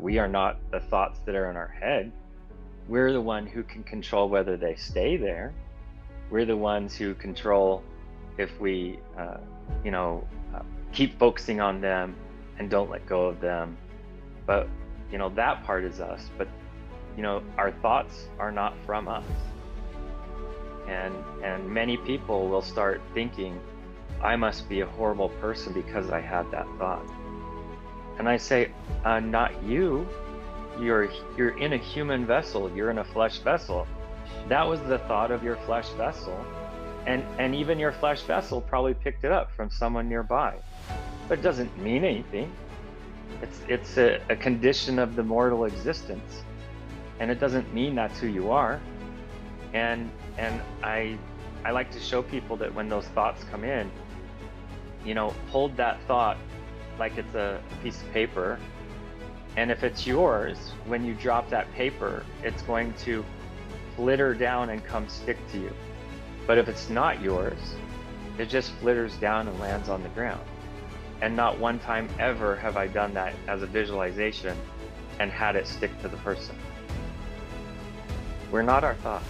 We are not the thoughts that are in our head. We're the one who can control whether they stay there. We're the ones who control if we, you know, keep focusing on them and don't let go of them. But, you know, that part is us. But, you know, our thoughts are not from us. And many people will start thinking, I must be a horrible person because I had that thought. And I say, not you. You're in a human vessel. You're in a flesh vessel. That was the thought of your flesh vessel. And even your flesh vessel probably picked it up from someone nearby. But it doesn't mean anything. It's a condition of the mortal existence. And it doesn't mean that's who you are. And I like to show people that when those thoughts come in, you know, hold that thought like it's a piece of paper. And if it's yours, when you drop that paper, it's going to flitter down and come stick to you. But if it's not yours, it just flitters down and lands on the ground. And not one time ever have I done that as a visualization and had it stick to the person. We're not our thoughts.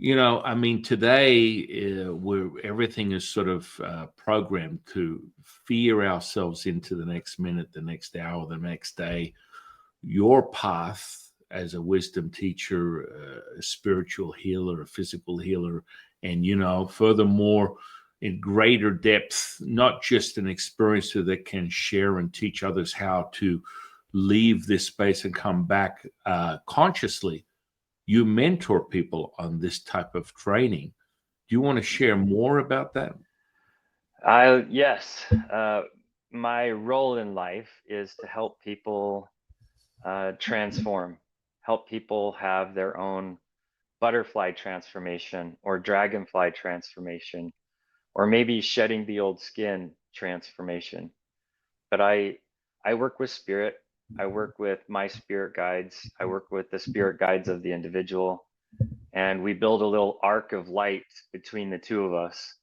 You know, I mean, today where everything is sort of programmed to fear ourselves into the next minute, the next hour, the next day. Your path as a wisdom teacher, a spiritual healer, a physical healer, and, you know, furthermore, in greater depth, not just an experiencer that can share and teach others how to leave this space and come back consciously. You mentor people on this type of training. Do you want to share more about that? Yes. My role in life is to help people transform, help people have their own butterfly transformation or dragonfly transformation, or maybe shedding the old skin transformation. But I work with spirit. I work with my spirit guides. I work with the spirit guides of the individual. And we build a little arc of light between the two of us.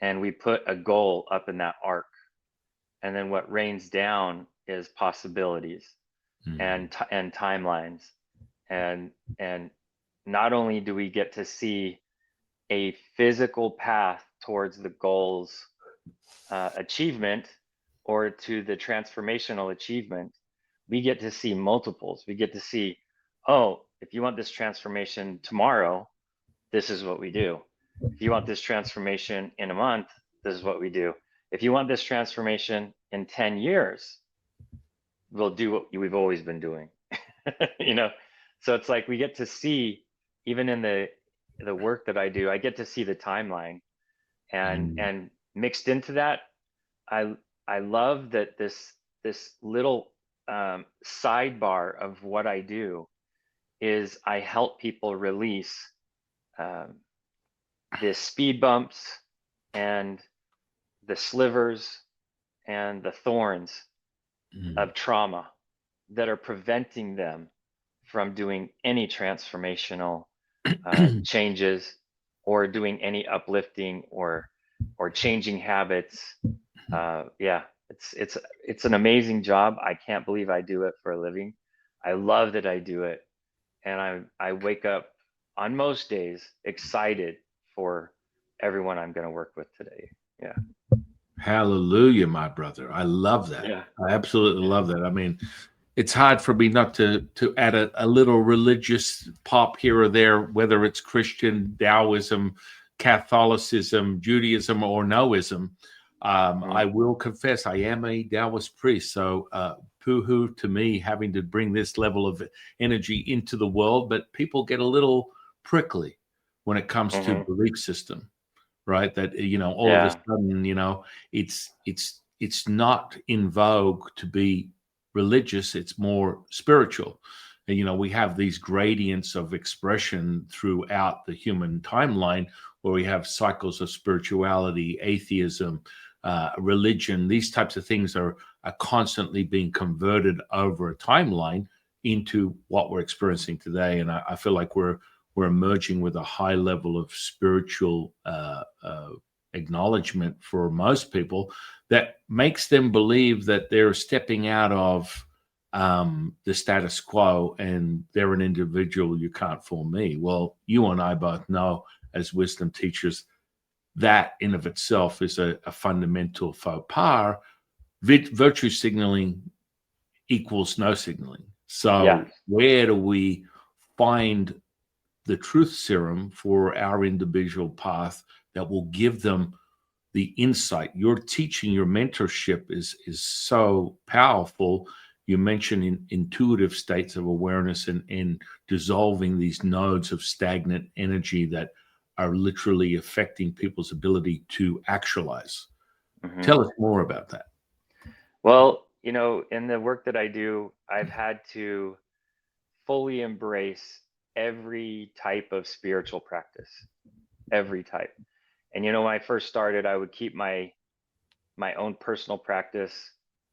And we put a goal up in that arc. And then what rains down is possibilities and timelines. And not only do we get to see a physical path towards the goal's achievement or to the transformational achievement, we get to see multiples. We get to see, oh, if you want this transformation tomorrow, this is what we do. If you want this transformation in a month, this is what we do. If you want this transformation in 10 years, we'll do what we've always been doing. You know, so it's like we get to see, even in the work that I do, I get to see the timeline, and mixed into that, I love that this little sidebar of what I do is I help people release the speed bumps and the slivers and the thorns of trauma that are preventing them from doing any transformational changes or doing any uplifting or changing habits. Yeah, it's an amazing job. I can't believe I do it for a living. I love that I do it, and I wake up on most days excited for everyone I'm going to work with today. Yeah. Hallelujah, my brother. I love that. Yeah. I absolutely love that. I mean, it's hard for me not to add a little religious pop here or there, whether it's Christian, Taoism, Catholicism, Judaism, or Noism. I will confess I am a Taoist priest, so poo-hoo to me having to bring this level of energy into the world, but people get a little prickly when it comes to belief system, right? That, you know, all of a sudden, you know, it's not in vogue to be religious, it's more spiritual. And, you know, we have these gradients of expression throughout the human timeline where we have cycles of spirituality, atheism, religion. These types of things are constantly being converted over a timeline into what we're experiencing today. And I feel like we're emerging with a high level of spiritual acknowledgement for most people that makes them believe that they're stepping out of the status quo and they're an individual. You can't fool me. Well, you and I both know as wisdom teachers that in of itself is a fundamental faux pas. Virtue signaling equals no signaling. So Yeah. where do we find the truth serum for our individual path that will give them the insight? Your teaching, your mentorship is so powerful. You mentioned intuitive states of awareness and dissolving these nodes of stagnant energy that are literally affecting people's ability to actualize. Mm-hmm. Tell us more about that. Well, you know, in the work that I do, I've had to fully embrace every type of spiritual practice, every type. And you know, when I first started, I would keep my own personal practice,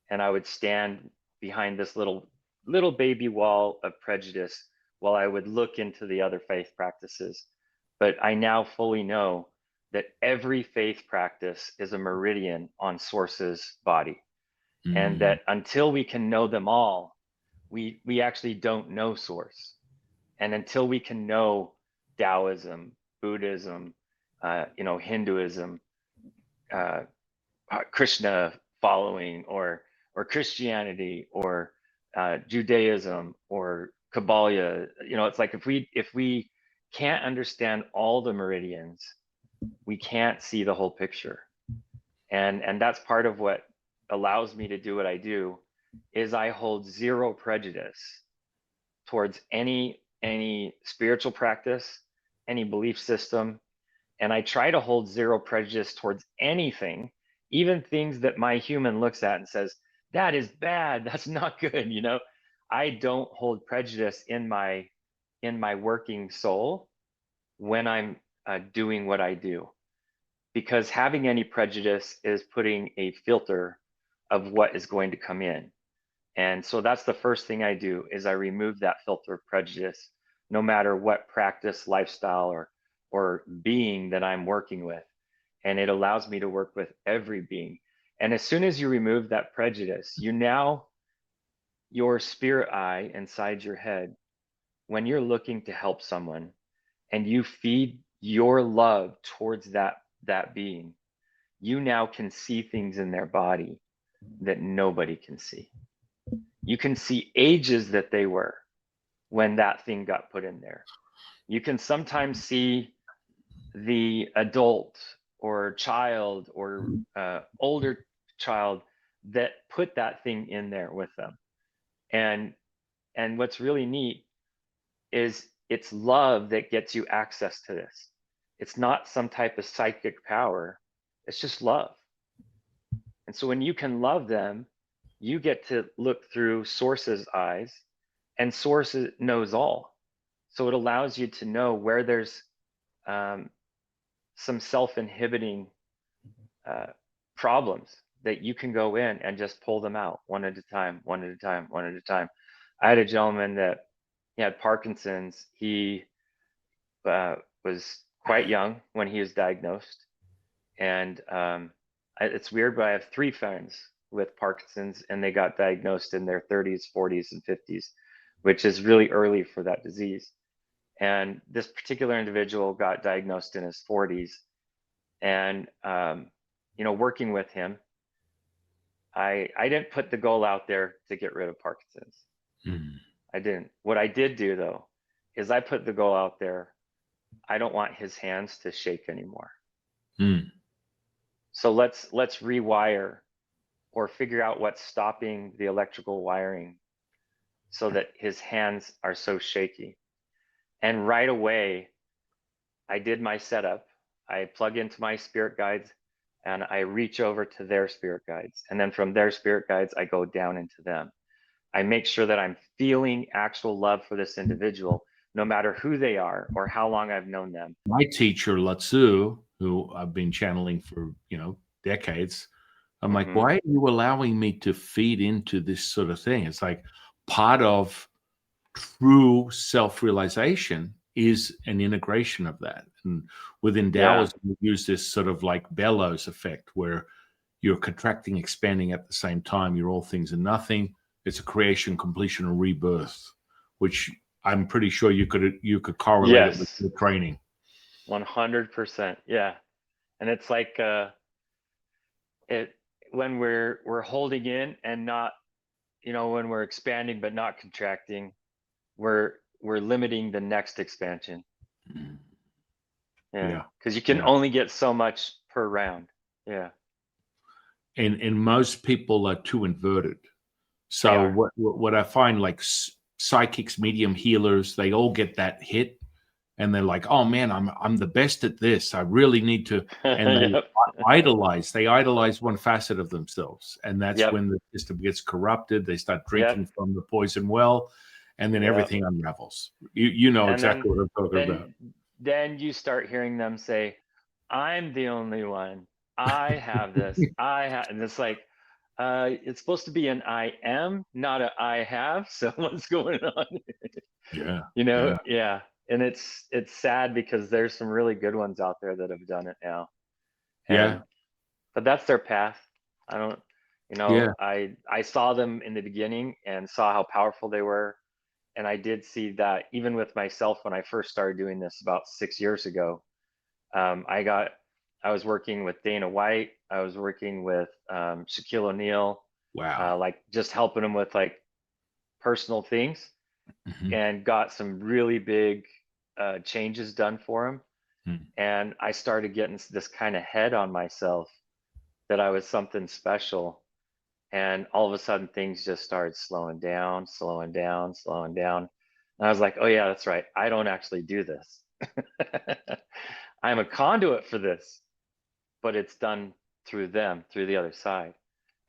and I would stand behind this little baby wall of prejudice while I would look into the other faith practices. But I now fully know that every faith practice is a meridian on Source's body, and that until we can know them all, we actually don't know Source. And until we can know Taoism, Buddhism, you know, Hinduism, Krishna following, or Christianity, or Judaism, or Kabbalah, you know, it's like if we can't understand all the meridians, we can't see the whole picture. And that's part of what allows me to do what I do, is I hold zero prejudice towards any spiritual practice, any belief system, and I try to hold zero prejudice towards anything, even things that my human looks at and says, that is bad, that's not good, you know. I don't hold prejudice in my working soul when I'm doing what I do, because having any prejudice is putting a filter of what is going to come in. And so that's the first thing I do, is I remove that filter of prejudice, no matter what practice, lifestyle, or being that I'm working with. And it allows me to work with every being. And as soon as you remove that prejudice, your spirit eye inside your head, when you're looking to help someone and you feed your love towards that being, you now can see things in their body that nobody can see. You can see ages that they were when that thing got put in there. You can sometimes see the adult or child or older child that put that thing in there with them. And what's really neat is it's love that gets you access to this. It's not some type of psychic power. It's just love. And so when you can love them, you get to look through Source's eyes, and Source knows all. So it allows you to know where there's some self-inhibiting problems that you can go in and just pull them out one at a time, one at a time, one at a time. I had a gentleman that he had Parkinson's. He was quite young when he was diagnosed. And it's weird, but I have 3 friends with Parkinson's, and they got diagnosed in their 30s, 40s, and 50s, which is really early for that disease. And this particular individual got diagnosed in his 40s. And, you know, working with him, I didn't put the goal out there to get rid of Parkinson's. I didn't. What I did do, though, is I put the goal out there. I don't want his hands to shake anymore. So let's rewire or figure out what's stopping the electrical wiring so that his hands are so shaky. And right away, I did my setup. I plug into my spirit guides and I reach over to their spirit guides. And then from their spirit guides, I go down into them. I make sure that I'm feeling actual love for this individual, no matter who they are or how long I've known them. My teacher, Latsu, who I've been channeling for, decades, I'm like, why are you allowing me to feed into this sort of thing? It's like part of true self-realization is an integration of that. And within Yeah. Taoism, we use this sort of like bellows effect where you're contracting, expanding at the same time. You're all things and nothing. It's a creation, completion, and rebirth, which I'm pretty sure you could correlate it with Yes. your training. 100%. Yeah. And it's like when we're holding in and not, when we're expanding but not contracting, we're limiting the next expansion. Yeah. Yeah. Because you can Yeah. only get so much per round. Yeah. And most people are too inverted. They So are. what I find, like psychics, medium healers, they all get that hit, and they're like, "Oh man, I'm the best at this. I really need to." And they Yep. idolize one facet of themselves, and that's Yep. when the system gets corrupted. They start Yep. drinking from the poison well, and then Yep. everything unravels. You know And exactly what I'm talking about. Then you start hearing them say, "I'm the only one. I have this. And it's like, it's supposed to be an I am, not a I have. So what's going on? Yeah. Yeah. And it's sad because there's some really good ones out there that have done it now. Yeah. But that's their path. I don't, Yeah. I saw them in the beginning and saw how powerful they were. And I did see that even with myself when I first started doing this about 6 years ago. I was working with Dana White. I was working with Shaquille O'Neal, Wow. like just helping them with like personal things, Mhm. and got some really big changes done for him. Hmm. And I started getting this kind of head on myself that I was something special. And all of a sudden things just started slowing down, slowing down, slowing down. And I was like, oh yeah, that's right. I don't actually do this. I'm a conduit for this, but it's done through them, through the other side.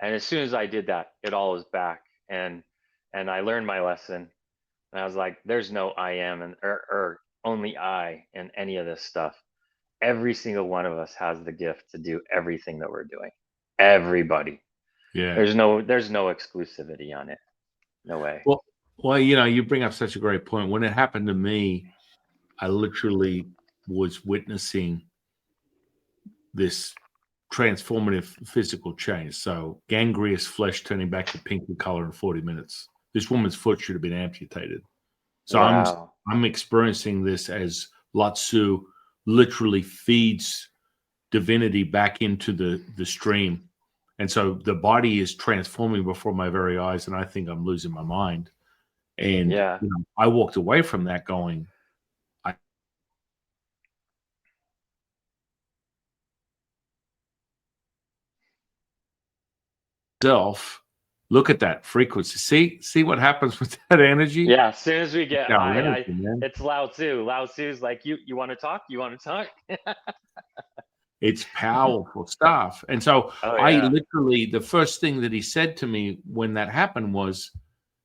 And as soon as I did that, it all was back. And I learned my lesson. And I was like, there's no I am or only I in any of this stuff. Every single one of us has the gift to do everything that we're doing. Everybody. Yeah. There's no exclusivity on it. No way. Well, you bring up such a great point. When it happened to me, I literally was witnessing this transformative physical change. So gangrenous flesh turning back to pink in color in 40 minutes. This woman's foot should have been amputated. So Wow. I'm experiencing this as Lao Tzu literally feeds divinity back into the stream. And so the body is transforming before my very eyes, and I think I'm losing my mind. And Yeah. I walked away from that going, look at that frequency. See what happens with that energy? Yeah. As soon as we get Our high, energy, man. it's Lao Tzu. Lao Tzu's like, you want to talk? You want to talk? It's powerful stuff. And so Oh, I yeah. literally, the first thing that he said to me when that happened was,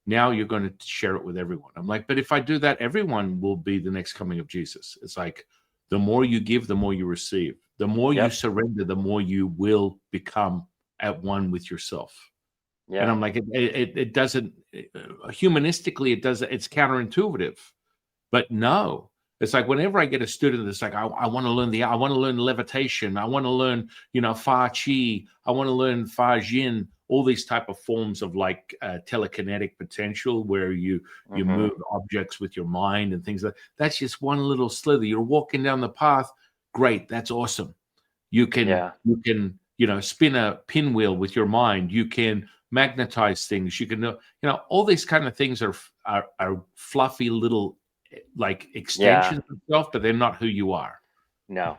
now you're going to share it with everyone. I'm like, but if I do that, everyone will be the next coming of Jesus. It's like, the more you give, the more you receive. The more you surrender, the more you will become at one with yourself. Yeah. And I'm like, it doesn't, humanistically, it's counterintuitive. But no, it's like whenever I get a student that's like, I want to learn I want to learn levitation. I want to learn, Fa Chi. I want to learn Fa Jin. All these type of forms of like telekinetic potential where you move objects with your mind and things like that. That's just one little slither. You're walking down the path. Great. That's awesome. You can spin a pinwheel with your mind. You can magnetize things. You can all these kind of things are fluffy little like extensions of yourself, but they're not who you are. No.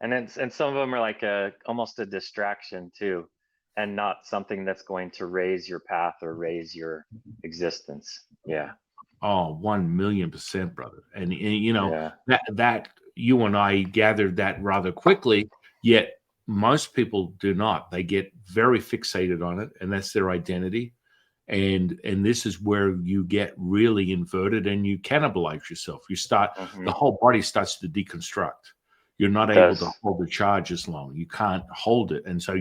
And some of them are like almost a distraction too, and not something that's going to raise your path or raise your existence. Yeah. Oh, 1,000,000%, brother. And Yeah. that you and I gathered that rather quickly, yet most people do not. They get very fixated on it, and that's their identity. And this is where you get really inverted and you cannibalize yourself. You start, the whole body starts to deconstruct. You're not able to hold the charge as long. You can't hold it. And so,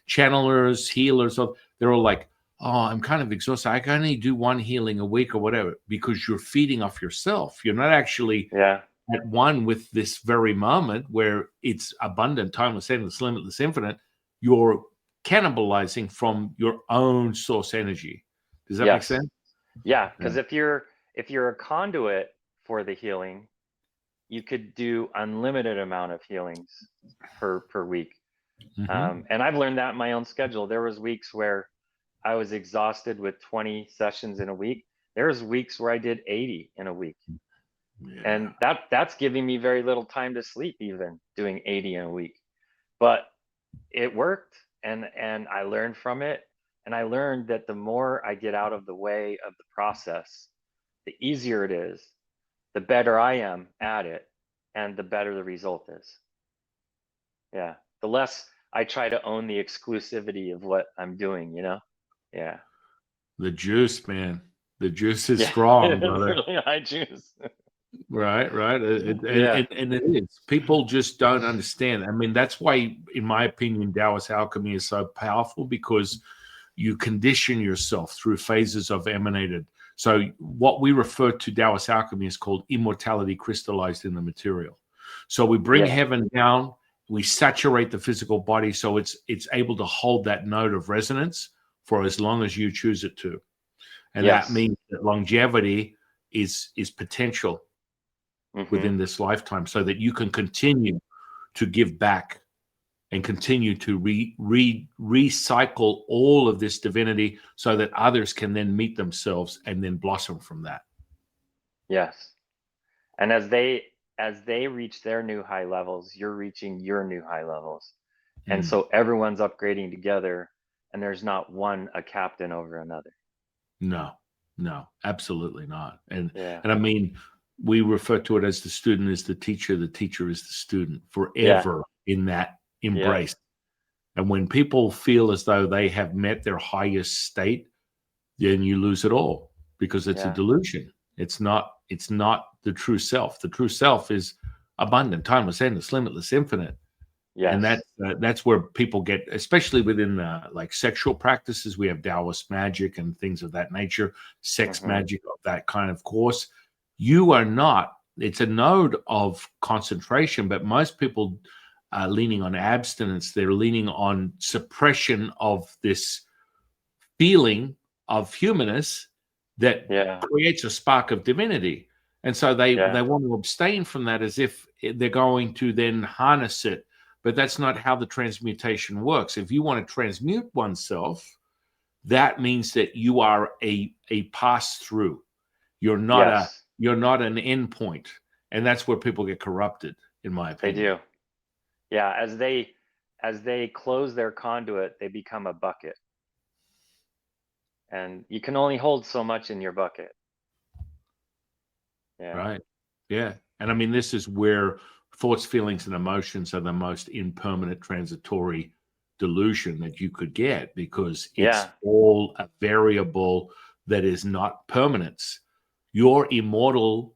channelers, healers, they're all like, oh, I'm kind of exhausted. I can only do one healing a week or whatever, because you're feeding off yourself. You're not actually Yeah. at one with this very moment where it's abundant, timeless, endless, limitless, infinite. You're cannibalizing from your own source energy. Does that make Yes. sense? Yeah. Yeah. Because if you're a conduit for the healing, you could do unlimited amount of healings per week. Mm-hmm. And I've learned that in my own schedule. There was weeks where I was exhausted with 20 sessions in a week. There's weeks where I did 80 in a week. Yeah. And that's giving me very little time to sleep, even doing 80 in a week. But it worked, and I learned from it. And I learned that the more I get out of the way of the process, the easier it is, the better I am at it, and the better the result is. Yeah. The less I try to own the exclusivity of what I'm doing, you know? Yeah. The juice, man. The juice is Yeah. strong, It's brother. really high juice. Right, right. Yeah. And it is. People just don't understand. I mean, that's why, in my opinion, Taoist alchemy is so powerful, because you condition yourself through phases of emanated. So what we refer to Taoist alchemy is called immortality crystallized in the material. So we bring Yeah. heaven down, we saturate the physical body so it's able to hold that note of resonance for as long as you choose it to. And that Yes. means that longevity is potential Mm-hmm. within this lifetime, so that you can continue to give back and continue to recycle all of this divinity, so that others can then meet themselves and then blossom from that. Yes. And as they reach their new high levels, you're reaching your new high levels. And Mm. so everyone's upgrading together, and there's not one a captain over another. No, no, absolutely not. Yeah. And I mean, we refer to it as the student is the teacher is the student, Yeah. forever in that Yep. embrace. And when people feel as though they have met their highest state, then you lose it all, because it's a Yeah. delusion. It's not the true self. The true self is abundant, timeless, endless, limitless, infinite. And Yes. that's where people get, especially within like sexual practices. We have Taoist magic and things of that nature, sex Mm-hmm. magic of that kind of course. You are not. It's a node of concentration, but most people are leaning on abstinence. They're leaning on suppression of this feeling of humanness that Yeah. creates a spark of divinity. And so they Yeah. want to abstain from that, as if they're going to then harness it. But that's not how the transmutation works. If you want to transmute oneself, that means that you are a pass through. You're not Yes. an end point. And that's where people get corrupted, in my They opinion. do. Yeah. As they close their conduit, they become a bucket. And you can only hold so much in your bucket. Yeah. Right. Yeah. And I mean, this is where thoughts, feelings, and emotions are the most impermanent transitory delusion that you could get, because it's Yeah. all a variable that is not permanence. Your immortal,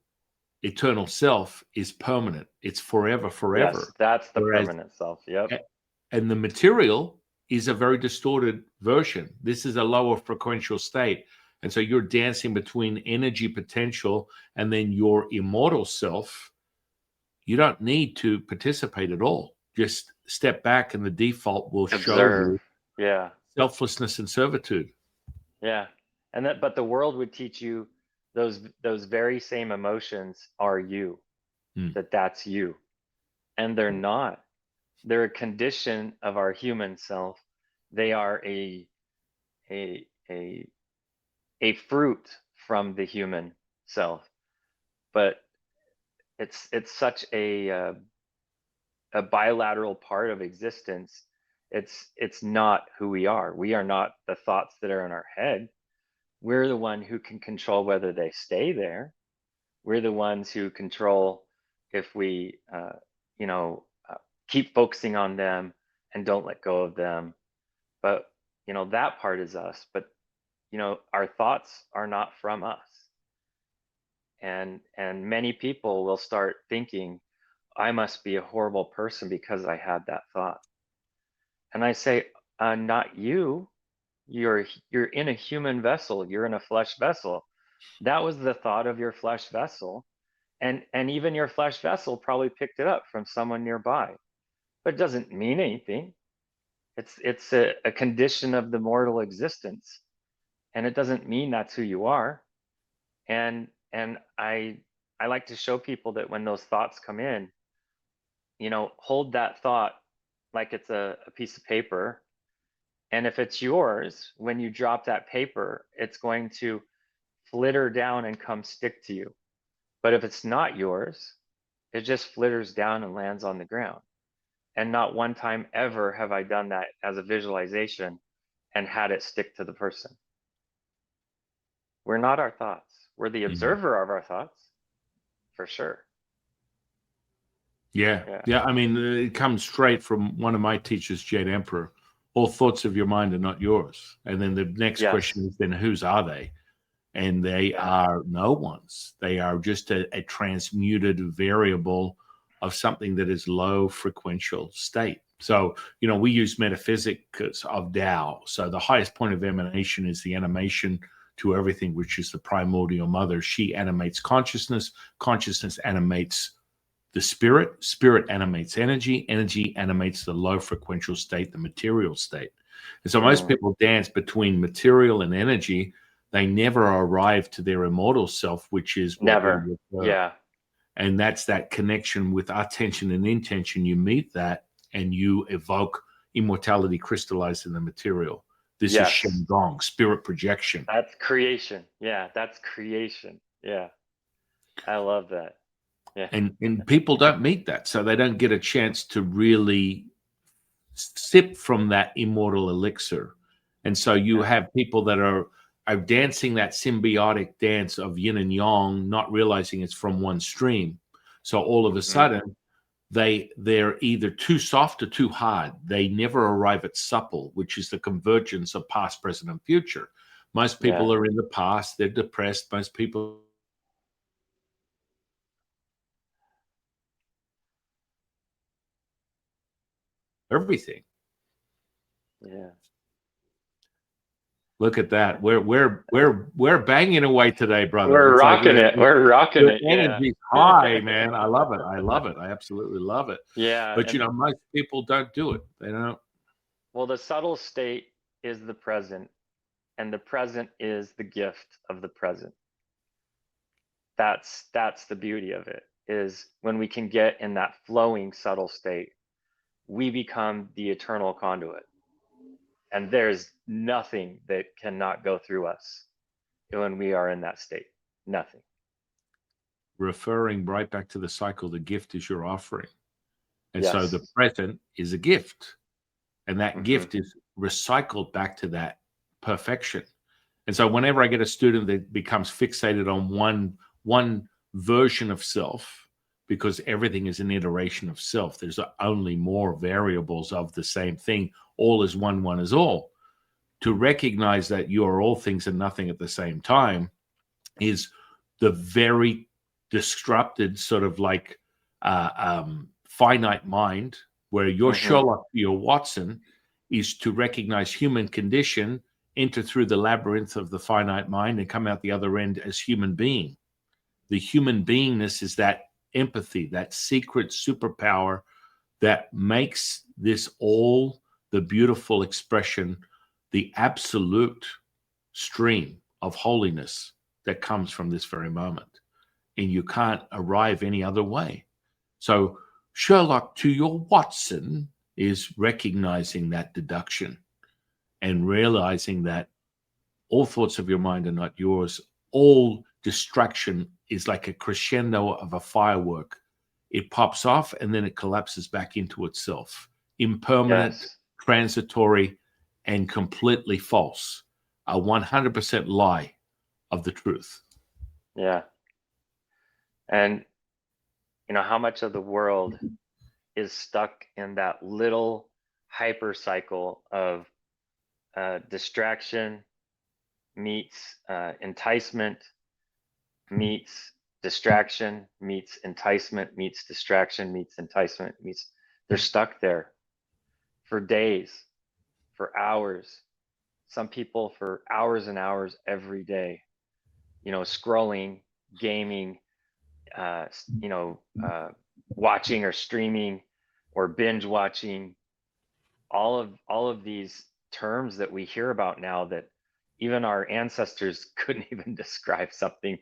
eternal self is permanent. It's forever, Yes. forever. That's the Whereas, permanent self. Yep. and the material is a very distorted version. This is a lower frequential state. And so you're dancing between energy potential and then your immortal self. You don't need to participate at all. Just step back and the default will show Observe. you Yeah. selflessness and servitude. Yeah. And that, but the world would teach you those very same emotions are you, Hmm. that's you. And they're not. They're a condition of our human self. They are a a a fruit from the human self. But it's such a bilateral part of existence. It's not who we are. We are not the thoughts that are in our head. We're the one who can control whether they stay there. We're the ones who control if we, you know, keep focusing on them and don't let go of them. But that part is us. But our thoughts are not from us. And many people will start thinking, I must be a horrible person because I had that thought. And I say, not you. You're in a human vessel. You're in a flesh vessel. That was the thought of your flesh vessel. And even your flesh vessel probably picked it up from someone nearby. But it doesn't mean anything. It's a condition of the mortal existence. And it doesn't mean that's who you are. And I like to show people that when those thoughts come in, hold that thought like it's a piece of paper. And if it's yours, when you drop that paper, it's going to flitter down and come stick to you. But if it's not yours, it just flitters down and lands on the ground. And not one time ever have I done that as a visualization and had it stick to the person. We're not our thoughts. We're the observer of our thoughts, for sure. Yeah. I mean, it comes straight from one of my teachers, Jade Emperor. All thoughts of your mind are not yours. And then the next question is, then whose are they? And they are no one's. They are just a transmuted variable of something that is low frequential state. So, we use metaphysics of Tao. So the highest point of emanation is the animation to everything, which is the primordial mother. She animates consciousness. Consciousness animates the spirit. Spirit animates energy. Energy animates the low frequential state, the material state. And so most people dance between material and energy. They never arrive to their immortal self, which is never. And that's that connection with attention and intention. You meet that and you evoke immortality crystallized in the material. This is Shendong, spirit projection. That's creation. Yeah, that's creation. Yeah. I love that. Yeah. And people don't meet that. So they don't get a chance to really sip from that immortal elixir. And so you have people that are dancing that symbiotic dance of yin and yang, not realizing it's from one stream. So all of a sudden, they're either too soft or too hard. They never arrive at supple, which is the convergence of past, present, and future. Most people are in the past. They're depressed. Most people everything. Yeah. Look at that. We're banging away today, brother. We're rocking it. We're rocking it. Energy's high, man. I love it. I love it. I absolutely love it. Yeah. But most people don't do it. They don't. Well, the subtle state is the present, and the present is the gift of the present. That's the beauty of it, is when we can get in that flowing subtle state, we become the eternal conduit. And there's nothing that cannot go through us when we are in that state. Nothing. Referring right back to the cycle, the gift is your offering. And so the present is a gift. And that gift is recycled back to that perfection. And so whenever I get a student that becomes fixated on one version of self, because everything is an iteration of self, there's only more variables of the same thing. All is one, one is all. To recognize that you are all things and nothing at the same time is the very disrupted sort of like finite mind, where your Sherlock, your Watson, is to recognize human condition, enter through the labyrinth of the finite mind, and come out the other end as human being. The human beingness is that empathy, that secret superpower that makes this all the beautiful expression, the absolute stream of holiness that comes from this very moment. And you can't arrive any other way. So Sherlock to your Watson is recognizing that deduction and realizing that all thoughts of your mind are not yours. All distraction is like a crescendo of a firework. It pops off and then it collapses back into itself. Impermanent, transitory, and completely false. A 100% lie of the truth. Yeah. And how much of the world is stuck in that little hyper cycle of distraction meets enticement meets distraction meets enticement meets distraction meets enticement they're stuck there for days, for hours, some people for hours and hours every day, scrolling, gaming, uh, you know, uh, watching or streaming or binge watching, all of these terms that we hear about now that even our ancestors couldn't even describe something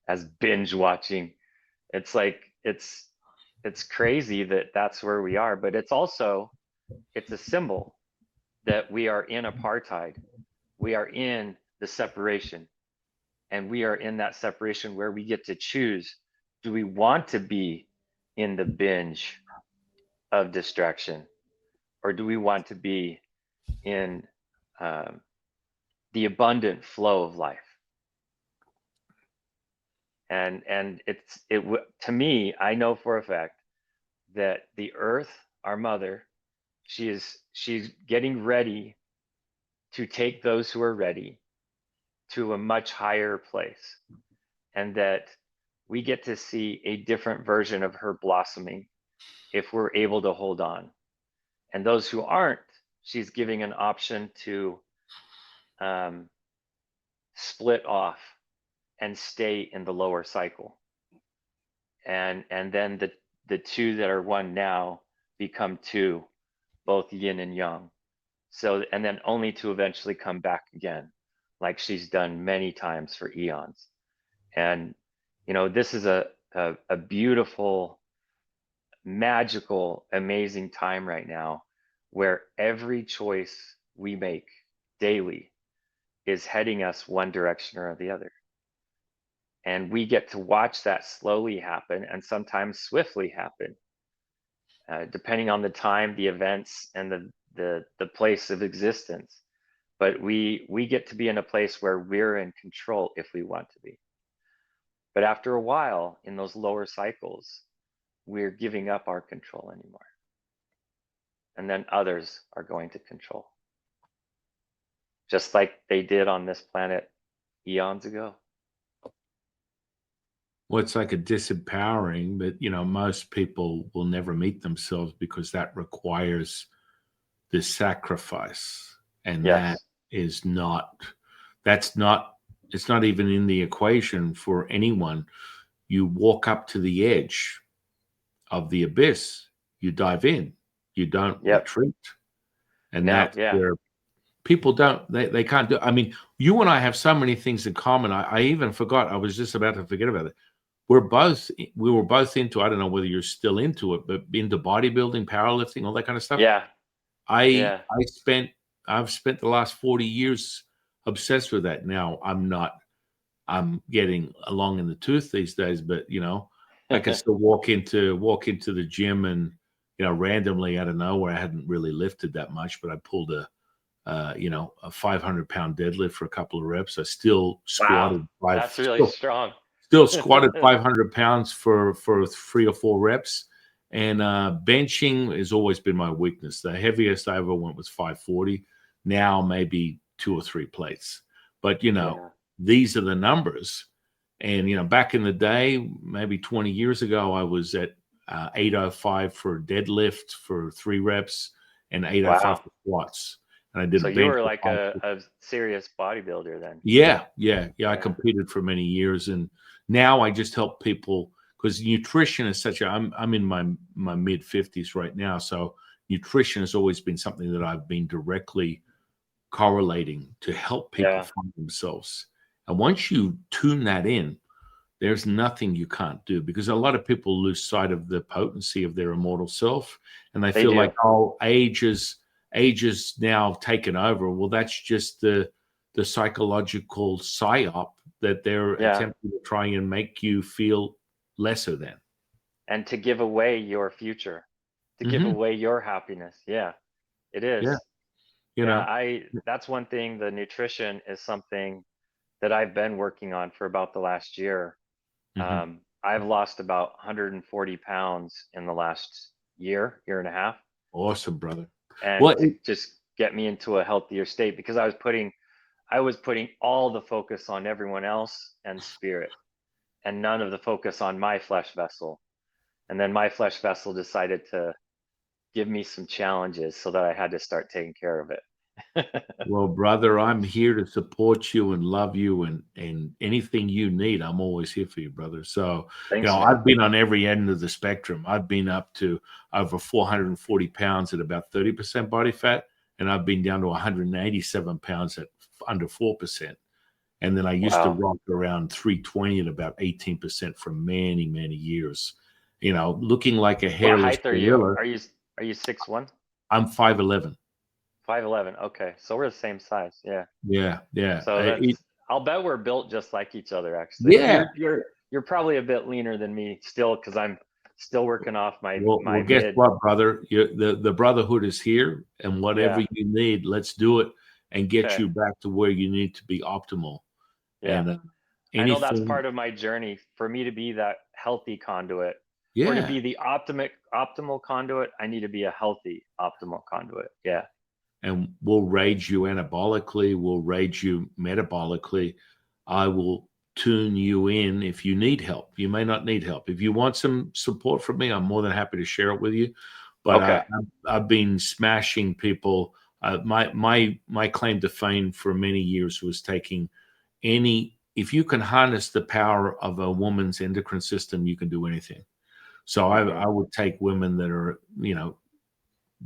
as binge watching. It's like it's crazy that that's where we are, but it's a symbol that we are in apartheid. We are in the separation, and we are in that separation where we get to choose, do we want to be in the binge of distraction, or do we want to be in um, the abundant flow of life? And to me, I know for a fact that the earth, our mother, she's getting ready to take those who are ready to a much higher place, and that we get to see a different version of her blossoming if we're able to hold on. And those who aren't, she's giving an option to um, split off and stay in the lower cycle. And then the two that are one now become two, both yin and yang. So, and then only to eventually come back again, like she's done many times for eons. And this is a beautiful, magical, amazing time right now, where every choice we make daily is heading us one direction or the other. And we get to watch that slowly happen, and sometimes swiftly happen, depending on the time, the events, and the place of existence. But we get to be in a place where we're in control if we want to be. But after a while, in those lower cycles, we're giving up our control anymore. And then others are going to control, just like they did on this planet eons ago. Well, it's like a disempowering, but most people will never meet themselves because that requires this sacrifice, and Yes. it's not even in the equation for anyone. You walk up to the edge of the abyss, you dive in, you don't Yep. retreat. And Now, that's yeah. where people they can't do. I mean, you and I have so many things in common. I even forgot, I was just about to forget about it. We were both into, I don't know whether you're still into it, but into bodybuilding, powerlifting, all that kind of stuff. Yeah. I've Yeah. spent the last 40 years obsessed with that. Now I'm getting along in the tooth these days, but I can still walk into the gym and randomly out of nowhere, I hadn't really lifted that much, but I pulled a 500-pound deadlift for a couple of reps. I still squatted Wow, that's really strong. still squatted 500 pounds for 3 or 4 reps. And benching has always been my weakness. The heaviest I ever went was 540. Now maybe 2 or 3 plates. But Yeah. these are the numbers. And back in the day, maybe 20 years ago, I was at 805 for deadlift for 3 reps and 805 Wow. for squats. And I did So a you bench. were like a serious bodybuilder then. Yeah. I Yeah. competed for many years, and now I just help people because nutrition is I'm in my mid 50s right now, so nutrition has always been something that I've been directly correlating to help people Yeah. find themselves. And once you tune that in, there's nothing you can't do, because a lot of people lose sight of the potency of their immortal self, and they feel do. like, age is now taken over. Well, that's just the psychological psyop that they're Yeah. attempting to try and make you feel lesser than. And to give away your future, to give away your happiness. Yeah, it Yeah, is. you know. That's one thing. The nutrition is something that I've been working on for about the last year. Mhm. I've lost about 140 pounds in the last year and a half, Awesome, brother. and Well, to just get me into a healthier state, because I was putting all the focus on everyone else and spirit, and none of the focus on my flesh vessel. And then my flesh vessel decided to give me some challenges so that I had to start taking care of it. Well, brother, I'm here to support you and love you, and anything you need, I'm always here for you, brother. So, Thanks, man. I've been on every end of the spectrum. I've been up to over 440 pounds at about 30% body fat, and I've been down to 187 pounds at under 4%. And then I used to Wow. rock around 320 at about 18% for many, many years. Looking like a What hairless height are you? gorilla. Are you 6'1"? I'm 5'11". 5'11". Okay, so we're the same size. Yeah. Yeah, yeah. So I'll bet we're built just like each other, actually. Yeah. You're probably a bit leaner than me still, because I'm still working off my Well, guess mid. what, brother? The brotherhood is here, and whatever Yeah. you need, let's do it and get Okay. you back to where you need to be optimal. Yeah. And I know that's anything, part of my journey. For me to be that healthy conduit, or to yeah. be the optimal conduit, I need to be a healthy optimal conduit. Yeah. And we'll raise you anabolically, we'll raise you metabolically. I will tune you in if you need help. You may not need help. If you want some support from me, I'm more than happy to share it with you. But Okay. I've been smashing people. My claim to fame for many years was taking if you can harness the power of a woman's endocrine system, you can do anything. So I would take women that are,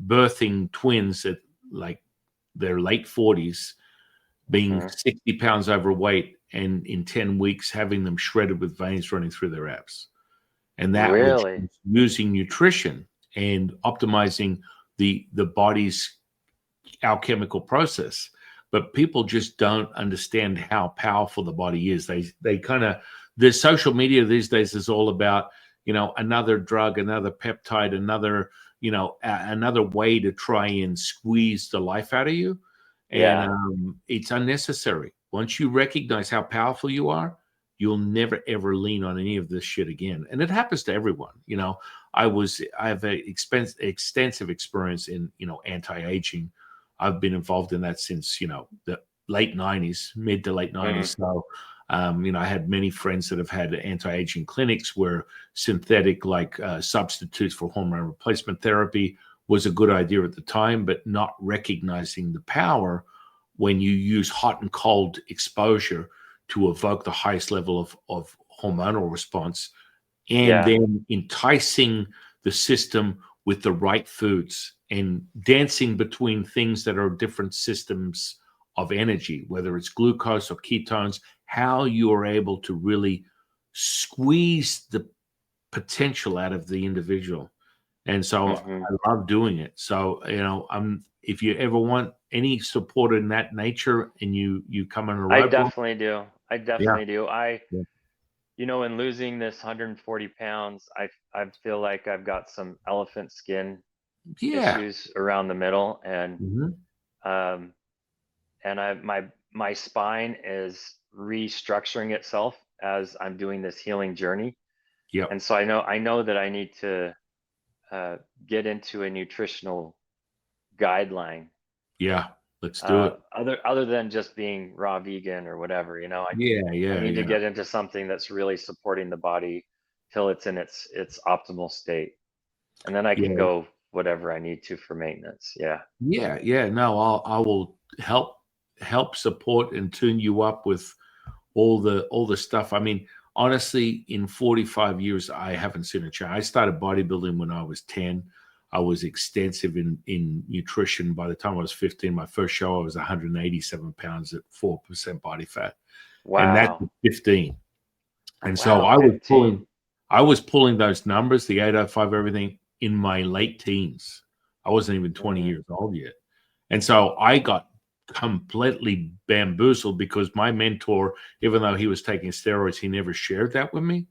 birthing twins at like their late 40s, being 60 pounds overweight, and in 10 weeks having them shredded with veins running through their abs. And that was Really? using nutrition and optimizing the body's alchemical process. But people just don't understand how powerful the body is. They kind of, the social media these days is all about, another drug, another peptide, another, another way to try and squeeze the life out of you. Yeah. And it's unnecessary. Once you recognize how powerful you are, you'll never ever lean on any of this shit again. And it happens to everyone. I have an extensive experience in, anti-aging. I've been involved in that since, the late 90s, mid to late 90s. So, I had many friends that have had anti-aging clinics where synthetic substitutes for hormone replacement therapy was a good idea at the time, but not recognizing the power when you use hot and cold exposure to evoke the highest level of hormonal response, and then enticing the system with the right foods and dancing between things that are different systems of energy, whether it's glucose or ketones, how you are able to really squeeze the potential out of the individual. And so I love doing it. So, if you ever want any support in that nature and you come in a I roadblock. definitely do. I Yeah. definitely do. In losing this 140 pounds, I feel like I've got some elephant skin Yeah. issues around the middle, and Mhm. my spine is restructuring itself as I'm doing this healing journey. Yep. And so I know that I need to get into a nutritional guideline. Yeah. Let's do it. Other than just being raw vegan or whatever, I Yeah. need to get into something that's really supporting the body till it's in its optimal state, and then I can Yeah. go whatever I need to for maintenance. Yeah. Yeah. No, I will help support and tune you up with all the stuff. I mean, honestly, in 45 years, I haven't seen a change. I started bodybuilding when I was 10. I was extensive in nutrition. By the time I was 15, my first show, I was 187 pounds at 4% body fat. And that's Wow. at 15. And so Wow. 15. I was pulling those numbers, the 805, everything, in my late teens. I wasn't even 20 years old yet. And so I got completely bamboozled because my mentor, even though he was taking steroids, he never shared that with me.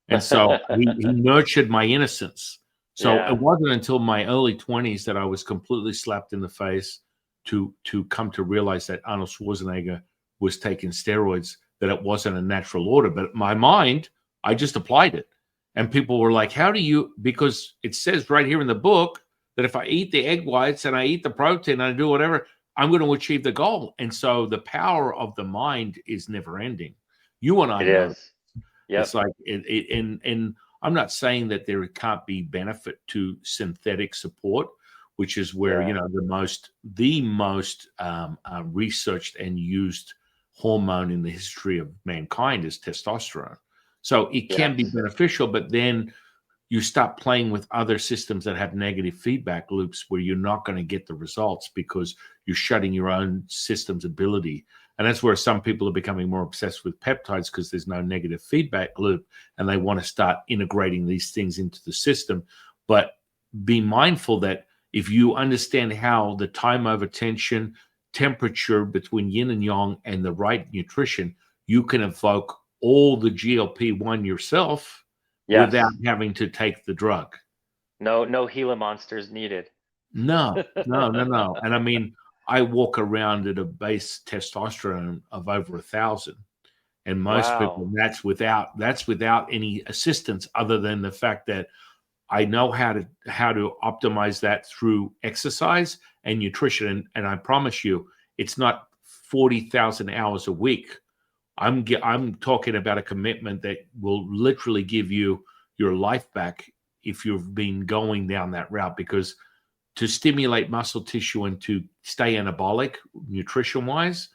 And so he nurtured my innocence. So it wasn't until my early 20s that I was completely slapped in the face to come to realize that Arnold Schwarzenegger was taking steroids, that it wasn't a natural order. But my mind, I just applied it. And people were like, how do you, because it says right here in the book that if I eat the egg whites and I eat the protein and I do whatever, I'm going to achieve the goal. And so the power of the mind is never ending. You and I It know. is. Yep. It's like and I'm not saying that there can't be benefit to synthetic support. which is where Yeah. the most researched and used hormone in the history of mankind is testosterone. So it can be Yes. beneficial, but then you stop playing with other systems that have negative feedback loops where you're not going to get the results because you're shutting your own system's ability. And that's where some people are becoming more obsessed with peptides because there's no negative feedback loop and they want to start integrating these things into the system. But be mindful that if you understand how the time over tension, temperature between yin and yang, and the right nutrition, you can evoke all the GLP-1 yourself without Yes. having to take the drug. No Gila monsters needed. No, no, no, no. And I mean, I walk around at a base testosterone of over 1,000, and most people, Wow. that's without any assistance other than the fact that I know how to optimize that through exercise and nutrition. And I promise you, it's not 40,000 hours a week. I'm talking about a commitment that will literally give you your life back if you've been going down that route. Because to stimulate muscle tissue and to stay anabolic, nutrition wise,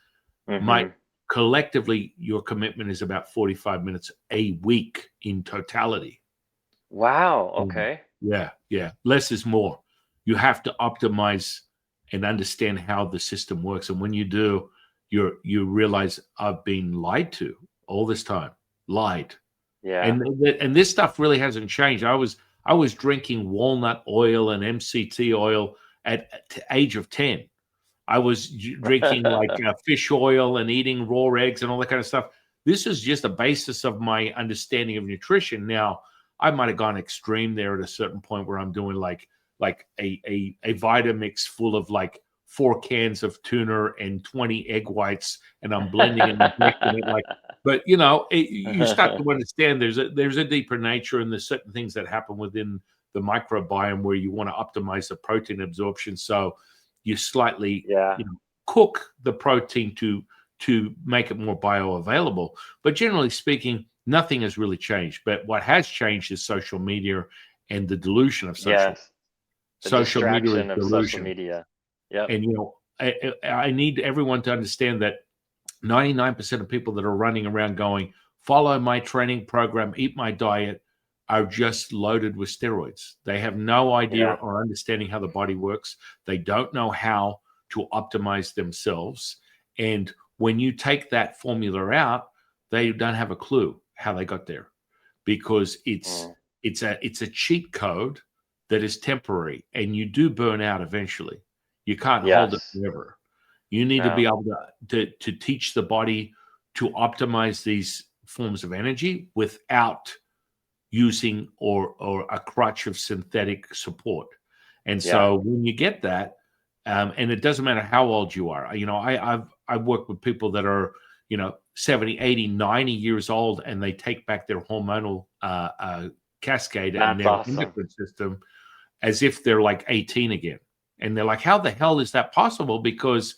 might Hmm. collectively your commitment is about 45 minutes a week in totality. Wow. Mm. Okay. Yeah, yeah. Less is more. You have to optimize and understand how the system works. And when you do, you realize I've been lied to all this time. Lied. Yeah. And this stuff really hasn't changed. I was drinking walnut oil and MCT oil at the age of 10. I was drinking like fish oil and eating raw eggs and all that kind of stuff. This is just a basis of my understanding of nutrition. Now, I might have gone extreme there at a certain point where I'm doing like a Vitamix full of like 4 cans of tuna and 20 egg whites, and I'm blending and injecting it like. But you start to understand there's a deeper nature, and there's certain things that happen within the microbiome where you want to optimize the protein absorption. So you slightly Yeah. cook the protein to make it more bioavailable. But generally speaking, nothing has really changed. But what has changed is social media and the delusion of Yes. The social media is distraction of social delusion. media. Yep. And I need everyone to understand that 99% of people that are running around going, follow my training program, eat my diet, are just loaded with steroids. They have no idea Yeah. or understanding how the body works. They don't know how to optimize themselves. And when you take that formula out, they don't have a clue how they got there because it's Mm. it's a cheat code that is temporary, and you do burn out eventually. You can't hold it Yes. forever. You need to be No. able to teach the body to optimize these forms of energy without using or a crutch of synthetic support. And Yeah. so when you get that, and it doesn't matter how old you are, I've worked with people that are 70, 80, 90 years old, and they take back their hormonal cascade and That's their awesome. endocrine system as if they're like 18 again. And they're like, how the hell is that possible? Because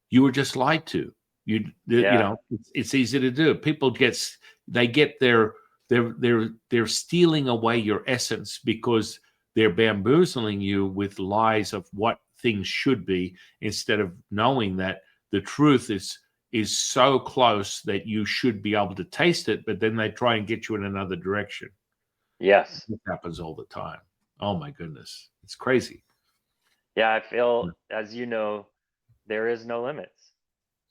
you were just lied to. Yeah. It's easy to do. People get they're stealing away your essence because they're bamboozling you with lies of what things should be instead of knowing that the truth is so close that you should be able to taste it, but then they try and get you in another direction. Yes. It happens all the time. Oh my goodness. It's crazy. Yeah. I feel, as you know, there is no limits.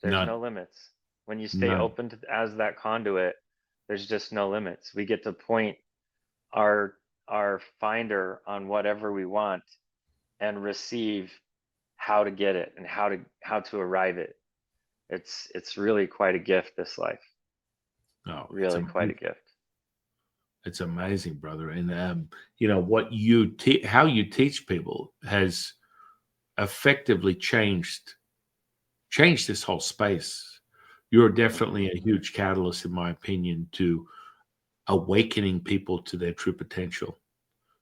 There's None. no limits. When you stay None. open to as that conduit, there's just no limits. We get to point our our finder on whatever we want and receive how to get it and how to arrive it. It's really quite a gift, this life. No, it's Really quite a amazing. gift. It's amazing, brother. And what how you teach people has effectively changed this whole space. You're definitely a huge catalyst, in my opinion, to awakening people to their true potential.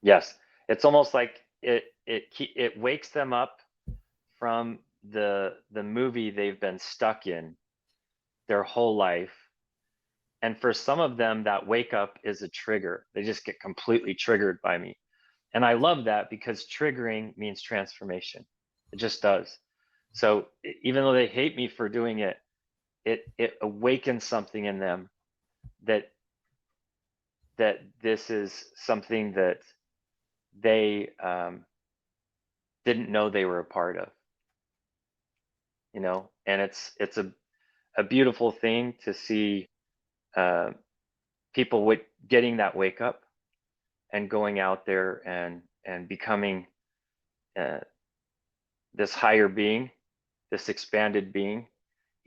Yes, it's almost like it wakes them up from the movie they've been stuck in their whole life. And for some of them, that wake up is a trigger. They just get completely triggered by me. And I love that because triggering means transformation. It just does. So even though they hate me for doing it, it awakens something in them that this is something that they didn't know they were a part of, you know. And it's a beautiful thing to see uh, people getting that wake up and going out there and becoming uh, this higher being, this expanded being.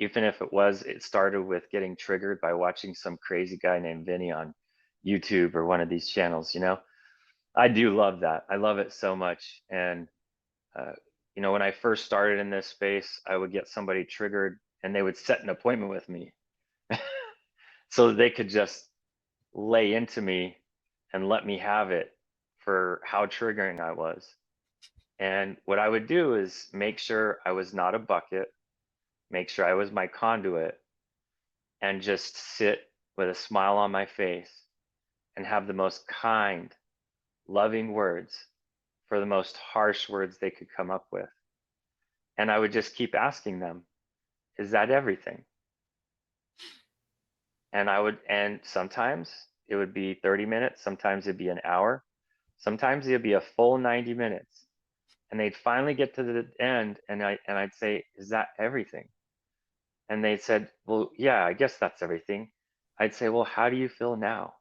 Even if it started with getting triggered by watching some crazy guy named Vinny on YouTube or one of these channels, you know. I do love that. I love it so much. And uh, you know, when I first started in this space, I would get somebody triggered and they would set an appointment with me so that they could just lay into me and let me have it for how triggering I was. And what I would do is make sure I was not a bucket, make sure I was my conduit, and just sit with a smile on my face and have the most kind, loving words for the most harsh words they could come up with. And I would just keep asking them, is that everything? And sometimes it would be 30 minutes, sometimes it'd be an hour, sometimes it'd be a full 90 minutes. And they'd finally get to the end and I'd say, is that everything? And they said, well, yeah, I guess that's everything. I'd say, well, how do you feel now?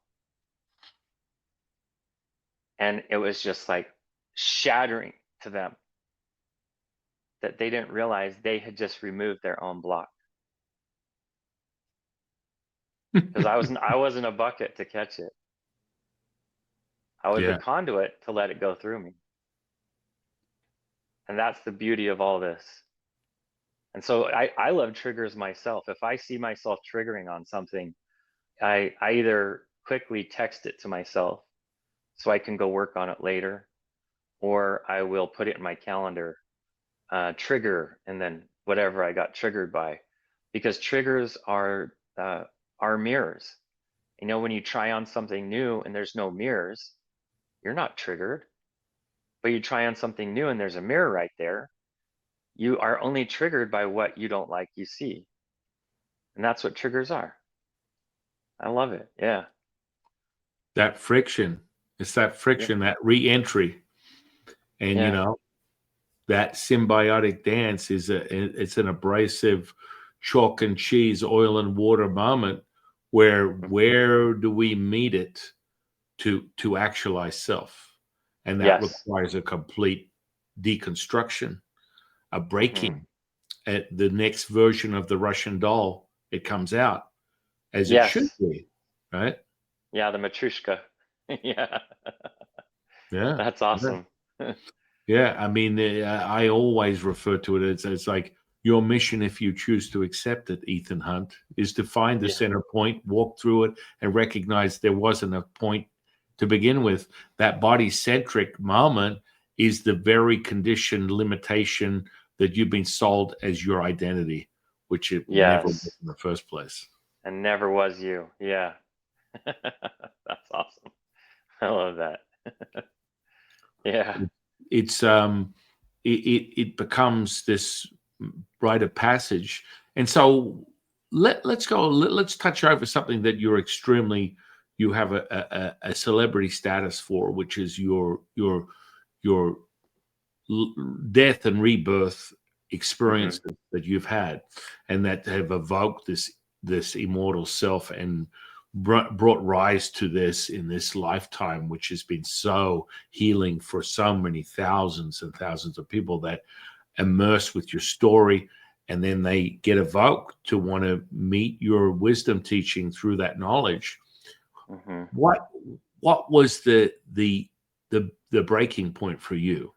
And it was just like shattering to them that they didn't realize they had just removed their own block. Because I wasn't a bucket to catch it. I was a Yeah. conduit to let it go through me. And that's the beauty of all this. And so I love triggers myself. If I see myself triggering on something, I either quickly text it to myself so I can go work on it later, or I will put it in my calendar, trigger, and then whatever I got triggered by, because triggers are mirrors. You know, when you try on something new and there's no mirrors, you're not triggered. But you try on something new and there's a mirror right there, you are only triggered by what you don't like you see. And that's what triggers are. I love it. Yeah. That friction. It's that friction, that re-entry. And, you Yeah. know, that symbiotic dance it's an abrasive chalk and cheese, oil and water moment where do we meet it to actualize self? And that Yes. requires a complete deconstruction, a Hmm. breaking. At the next version of the Russian doll, it comes out as it should Yes. be, right? Yeah, the Matrushka. Yeah. Yeah. That's Yeah. awesome. Yeah, I mean, I always refer to it as like your mission, if you choose to accept it, Ethan Hunt, is to find the Yeah. center point, walk through it, and recognize there wasn't a point to begin with. That body-centric moment is the very conditioned limitation that you've been sold as your identity, which it never was Yes. in the first place. And never was you. Yeah. That's awesome. I love that. Yeah. It's it becomes this rite of passage, and so let's touch over something that you have a celebrity status for, which is your death and rebirth Hmm. experiences that you've had, and that have evoked this immortal self and brought rise to this in this lifetime, which has been so healing for so many thousands and thousands of people that immerse with your story, and then they get evoked to want to meet your wisdom teaching through that knowledge. Hmm. What was the breaking point for you?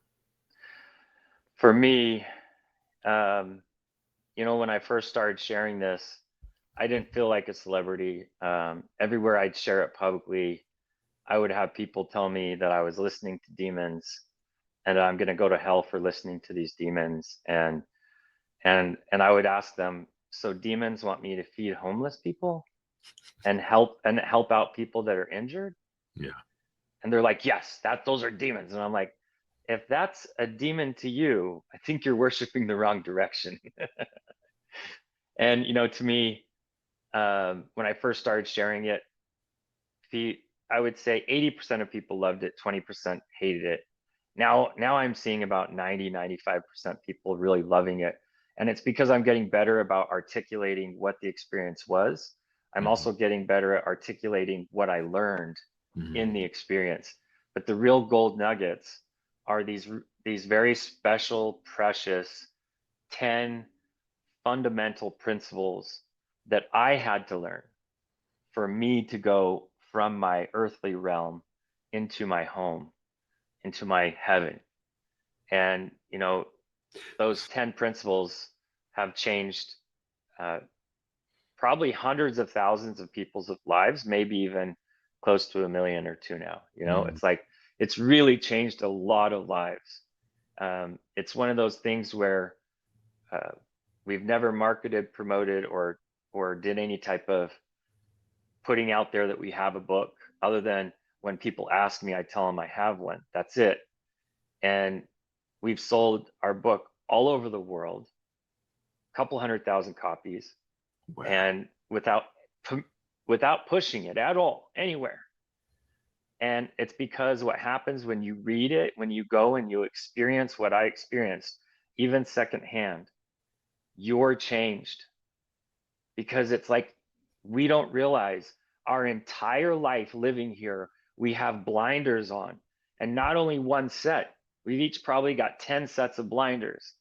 For me, um, you know, when I first started sharing this, I didn't feel like a celebrity. Everywhere I'd share it publicly, I would have people tell me that I was listening to demons and I'm going to go to hell for listening to these demons. And I would ask them, so demons want me to feed homeless people and help out people that are injured? Yeah. And they're like, yes, those are demons. And I'm like, if that's a demon to you, I think you're worshiping the wrong direction. And, to me, when I first started sharing it, I would say 80% of people loved it, 20% hated it. Now I'm seeing about 95% people really loving it. And it's because I'm getting better about articulating what the experience was. I'm Mhm. also getting better at articulating what I learned in Mhm. the experience. But the real gold nuggets are these very special, precious 10 fundamental principles that I had to learn for me to go from my earthly realm into my home, into my heaven. And, those 10 principles have changed uh, probably hundreds of thousands of people's lives, maybe even close to 1 million or two now. Mhm. It's like, it's really changed a lot of lives. It's one of those things where uh, we've never marketed, promoted, or did any type of putting out there that we have a book, other than when people ask me, I tell them I have one. That's it. And we've sold our book all over the world, a couple 100,000 copies, Wow. and without pushing it at all anywhere. And it's because what happens when you read it, when you go and you experience what I experienced, even secondhand, you're changed. Because it's like we don't realize our entire life living here, we have blinders on. And not only one set, we've each probably got 10 sets of blinders.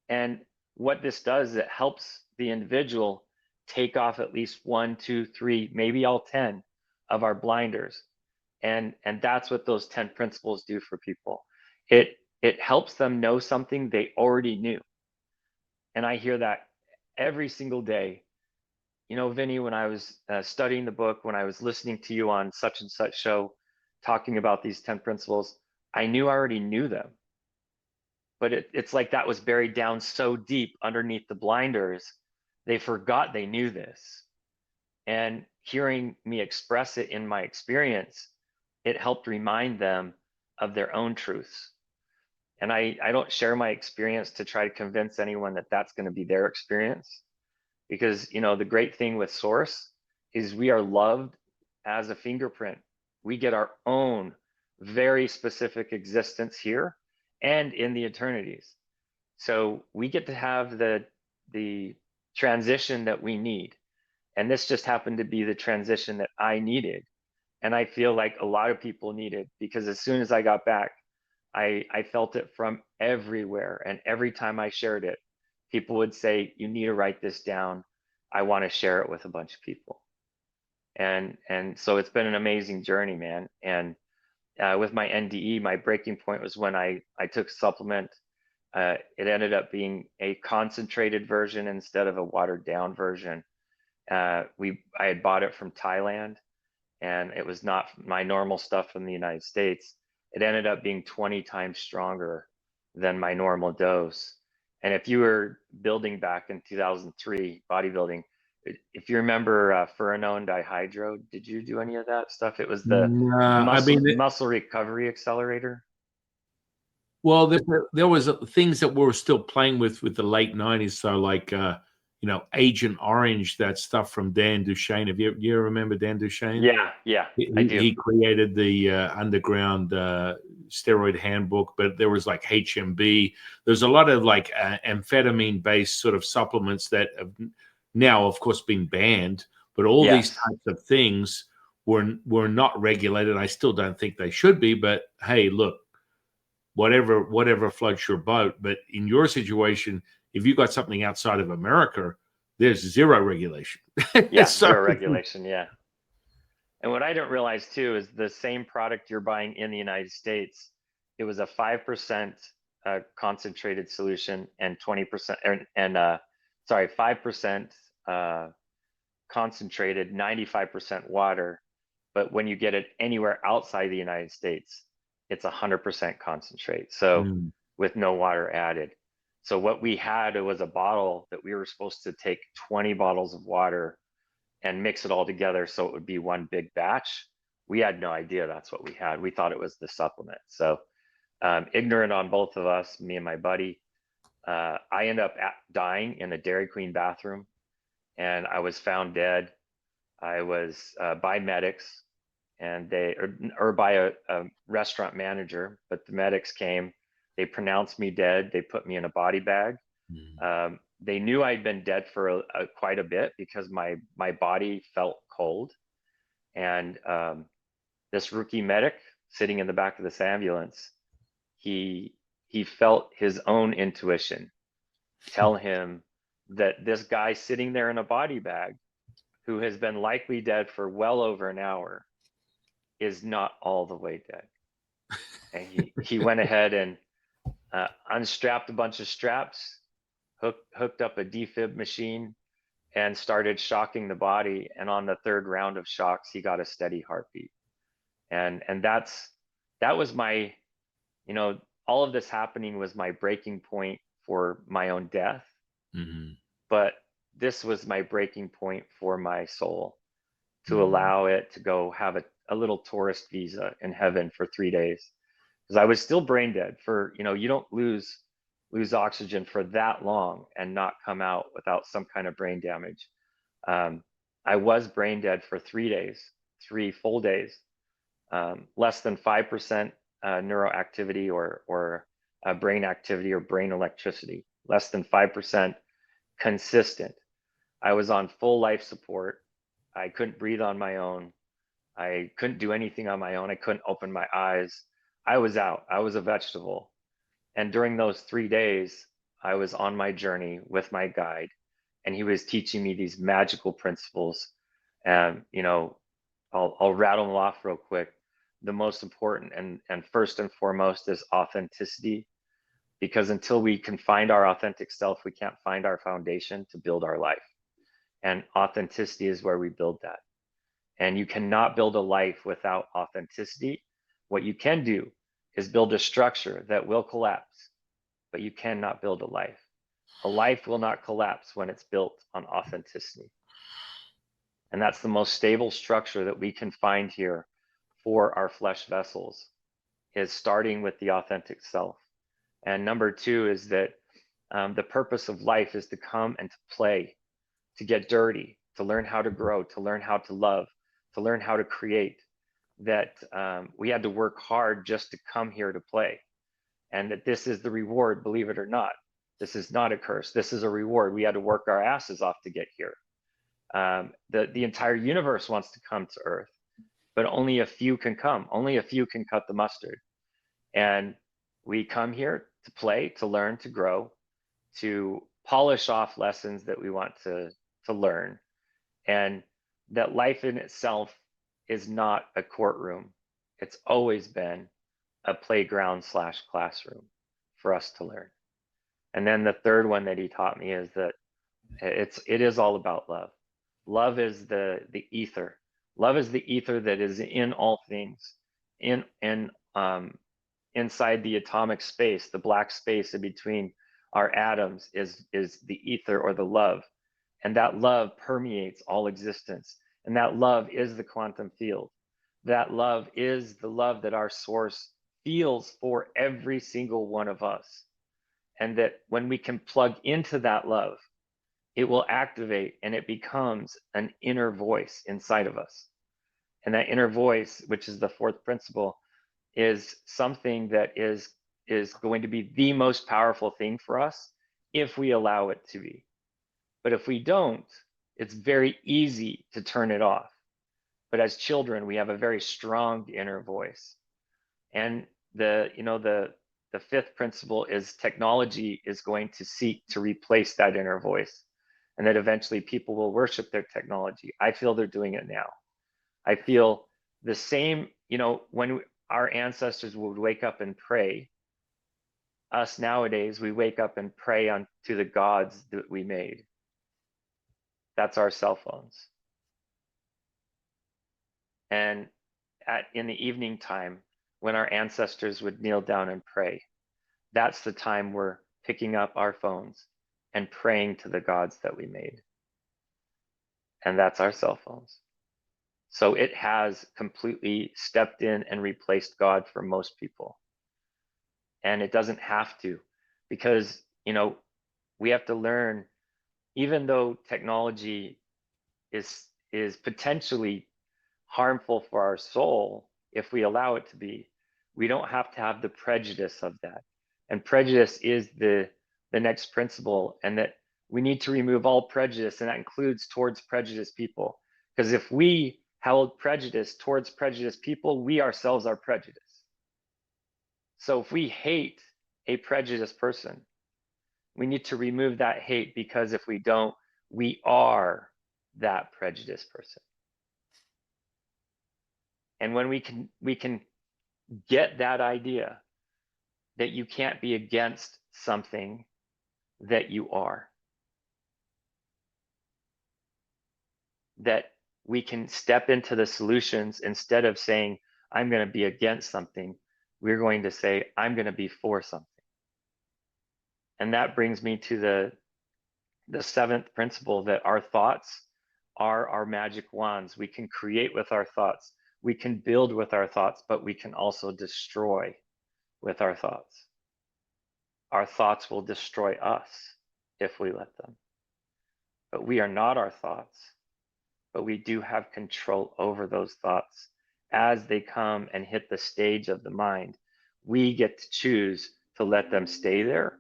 And what this does is it helps the individual take off at least one, two, three, maybe all 10 of our blinders. And that's what those 10 principles do for people. It helps them know something they already knew. And I hear that every single day. Vinny, when I was studying the book, when I was listening to you on such and such show talking about these 10 principles, I knew I already knew them. But it's like that was buried down so deep underneath the blinders, they forgot they knew this. And hearing me express it in my experience, it helped remind them of their own truths. And I don't share my experience to try to convince anyone that that's going to be their experience, because the great thing with source is we are loved as a fingerprint. We get our own very specific existence here and in the eternities. So we get to have the transition that we need. And this just happened to be the transition that I needed. And I feel like a lot of people need it, because as soon as I got back, I felt it from everywhere. And every time I shared it, people would say, you need to write this down. I want to share it with a bunch of people. And so it's been an amazing journey, man. And with my NDE, my breaking point was when I took a supplement. It ended up being a concentrated version instead of a watered down version. I had bought it from Thailand, and it was not my normal stuff from the United States. It ended up being 20 times stronger than my normal dose. And if you were building back in 2003, bodybuilding, if you remember furanone dihydro, did you do any of that stuff? It was the I mean, muscle recovery accelerator. well, there was things that we were still playing with the late '90s. So, like, Agent Orange, that stuff from Dan Duchesne. You remember Dan Duchesne? Yeah, I do. He created the underground steroid handbook, but there was like HMB. There's a lot of like amphetamine based sort of supplements that have now, of course, been banned. But all these Yes. types of things were not regulated. I still don't think they should be. But hey, look, whatever floats your boat. But in your situation, if you got something outside of America, there's zero regulation. Yeah, So, zero regulation. Yeah. And what I didn't realize too is the same product you're buying in the United States, it was a 5% concentrated solution and 20% sorry, 5% concentrated, 95% water. But when you get it anywhere outside the United States, it's 100% concentrate. So mm, with no water added. So what we had, it was a bottle that we were supposed to take 20 bottles of water and mix it all together so it would be one big batch. we had no idea that's what we had. We thought it was the supplement. So ignorant on both of us, me and my buddy. I ended up dying in a Dairy Queen bathroom, and I was found dead. I was by medics, and or by a restaurant manager, but the medics came. They pronounced me dead. They put me in a body bag. They knew I'd been dead for quite a bit because my body felt cold. And this rookie medic sitting in the back of this ambulance, he felt his own intuition tell him that this guy sitting there in a body bag, who has been likely dead for well over an hour, is not all the way dead. And he went ahead and unstrapped a bunch of straps, hooked up a defib machine, and started shocking the body. And on the third round of shocks, he got a steady heartbeat. And that was my, you know, all of this happening was my breaking point for my own death. But this was my breaking point for my soul, to allow it to go have a little tourist visa in heaven for 3 days. Because I was still brain dead for, you know, you don't lose oxygen for that long and not come out without some kind of brain damage. I was brain dead for 3 days, 3 full days, less than 5% neuroactivity or brain activity or brain electricity, less than 5% consistent. I was on full life support. I couldn't breathe on my own. I couldn't do anything on my own. I couldn't open my eyes. I was out. I was a vegetable. And during those 3 days, I was on my journey with my guide, and he was teaching me these magical principles. And, you know, I'll rattle them off real quick. The most important and first and foremost is authenticity, because until we can find our authentic self, we can't find our foundation to build our life. And authenticity is where we build that. And you cannot build a life without authenticity. What you can do is build a structure that will collapse, but you cannot build a life. A life will not collapse when it's built on authenticity. And that's the most stable structure that we can find here for our flesh vessels, is starting with the authentic self. And number 2 is that the purpose of life is to come and to play, to get dirty, to learn how to grow, to learn how to love, to learn how to create. That we had to work hard just to come here to play. And that this is the reward, believe it or not. This is not a curse. This is a reward. We had to work our asses off to get here. The entire universe wants to come to Earth, but only a few can come. Only a few can cut the mustard. And we come here to play, to learn, to grow, to polish off lessons that we want to learn. And that life in itself is not a courtroom. It's always been a playground / classroom for us to learn. And then the third one that he taught me is that it is all about love. Love is the ether. Love is the ether that is in all things, inside the atomic space, the black space in between our atoms is the ether, or the love. And that love permeates all existence. And that love is the quantum field. That love is the love that our source feels for every single one of us. And that when we can plug into that love, it will activate, and it becomes an inner voice inside of us. And that inner voice, which is the 4th principle, is something that is going to be the most powerful thing for us if we allow it to be. But if we don't, it's very easy to turn it off. But as children, we have a very strong inner voice. And the 5th principle is technology is going to seek to replace that inner voice, and that eventually people will worship their technology. I feel they're doing it now. I feel the same, when our ancestors would wake up and pray, us nowadays, we wake up and pray unto the gods that we made. That's our cell phones. And in the evening time, when our ancestors would kneel down and pray, that's the time we're picking up our phones and praying to the gods that we made. And that's our cell phones. So it has completely stepped in and replaced God for most people. And it doesn't have to, because, we have to learn, even though technology is potentially harmful for our soul, if we allow it to be, we don't have to have the prejudice of that. And prejudice is the next principle, and that we need to remove all prejudice, and that includes towards prejudiced people. Because if we held prejudice towards prejudiced people, we ourselves are prejudiced. So if we hate a prejudiced person, we need to remove that hate, because if we don't, we are that prejudiced person. And when we can get that idea that you can't be against something that you are, that we can step into the solutions. Instead of saying, I'm going to be against something, we're going to say, I'm going to be for something. And that brings me to the seventh principle, that our thoughts are our magic wands. We can create with our thoughts. We can build with our thoughts, but we can also destroy with our thoughts. Our thoughts will destroy us if we let them. But we are not our thoughts, but we do have control over those thoughts. As they come and hit the stage of the mind, we get to choose to let them stay there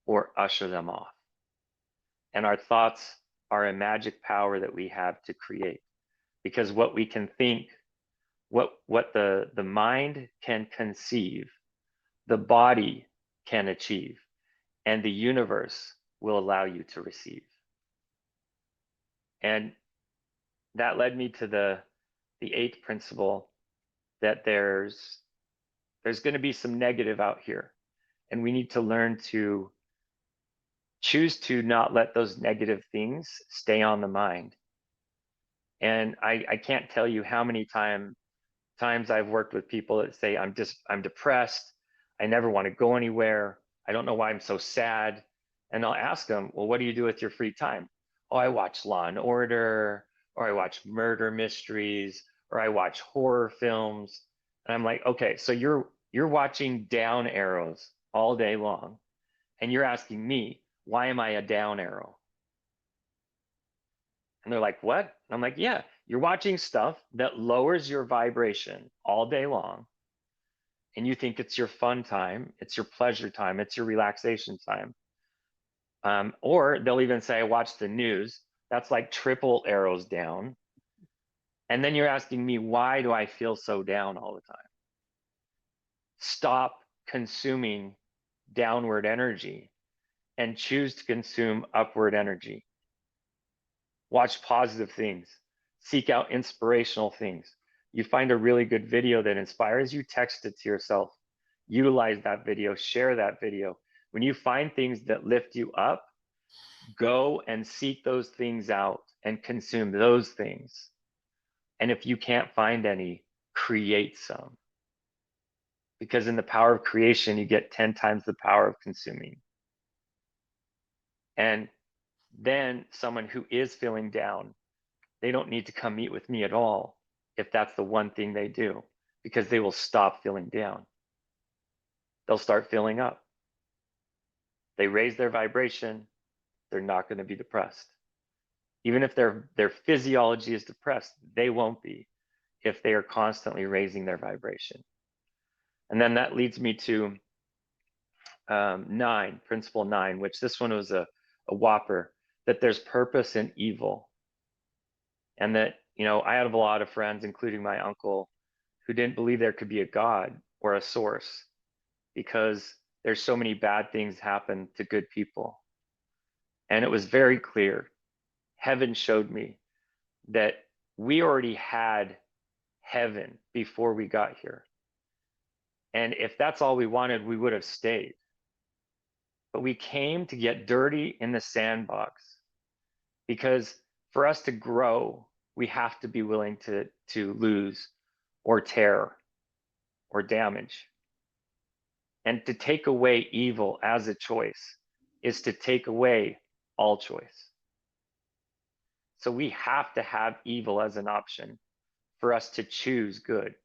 or usher them off. And our thoughts are a magic power that we have to create, because what we can think, what the mind can conceive, the body can achieve, and the universe will allow you to receive. And that led me to the eighth principle, that there's going to be some negative out here, and we need to learn to choose to not let those negative things stay on the mind. And I can't tell you how many times I've worked with people that say, I'm depressed, I never want to go anywhere, I don't know why I'm so sad. And I'll ask them, well, what do you do with your free time? Oh, I watch Law and Order, or I watch murder mysteries, or I watch horror films. And I'm like, okay, so you're watching down arrows all day long, and you're asking me, why am I a down arrow? And they're like, what? And I'm like, yeah, you're watching stuff that lowers your vibration all day long, and you think it's your fun time, it's your pleasure time, it's your relaxation time. Or they'll even say, I watch the news. That's like triple arrows down. And then you're asking me, why do I feel so down all the time? Stop consuming downward energy and choose to consume upward energy. Watch positive things. Seek out inspirational things. You find a really good video that inspires you, text it to yourself. Utilize that video, share that video. When you find things that lift you up, go and seek those things out and consume those things. And if you can't find any, create some. Because in the power of creation, you get 10 times the power of consuming. And then someone who is feeling down, they don't need to come meet with me at all if that's the one thing they do, because they will stop feeling down. They'll start feeling up. They raise their vibration, they're not going to be depressed. Even if their physiology is depressed, they won't be if they are constantly raising their vibration. And then that leads me to principle 9, which this one was a whopper, that there's purpose in evil. And that, I have a lot of friends, including my uncle, who didn't believe there could be a God or a source, because there's so many bad things happen to good people. And it was very clear. Heaven showed me that we already had heaven before we got here. And if that's all we wanted, we would have stayed. But we came to get dirty in the sandbox, because for us to grow, we have to be willing to lose or tear or damage. And to take away evil as a choice is to take away all choice. So we have to have evil as an option for us to choose good.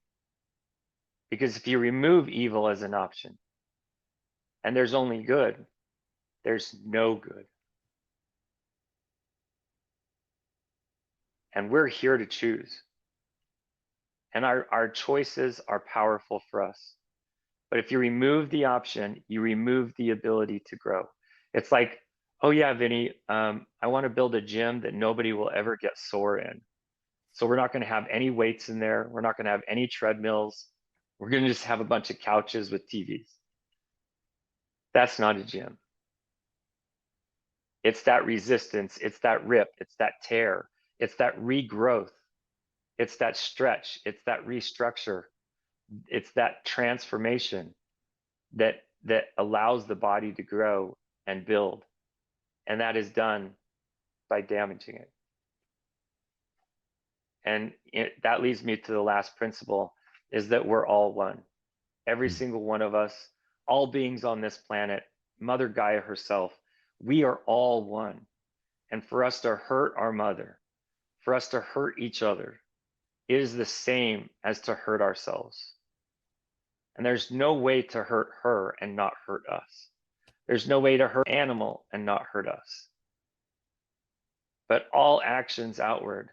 Because if you remove evil as an option and there's only good, there's no good. And we're here to choose. And our choices are powerful for us. But if you remove the option, you remove the ability to grow. It's like, oh yeah, Vinny, I want to build a gym that nobody will ever get sore in. So we're not going to have any weights in there. We're not going to have any treadmills. We're going to just have a bunch of couches with TVs. That's not a gym. It's that resistance. It's that rip. It's that tear. It's that regrowth. It's that stretch. It's that restructure. It's that transformation that allows the body to grow and build. And that is done by damaging it. And that leads me to the last principle, is that we're all one. Every single one of us, all beings on this planet, Mother Gaia herself, we are all one. And for us to hurt our mother, for us to hurt each other, is the same as to hurt ourselves. And there's no way to hurt her and not hurt us. There's no way to hurt an animal and not hurt us. But all actions outward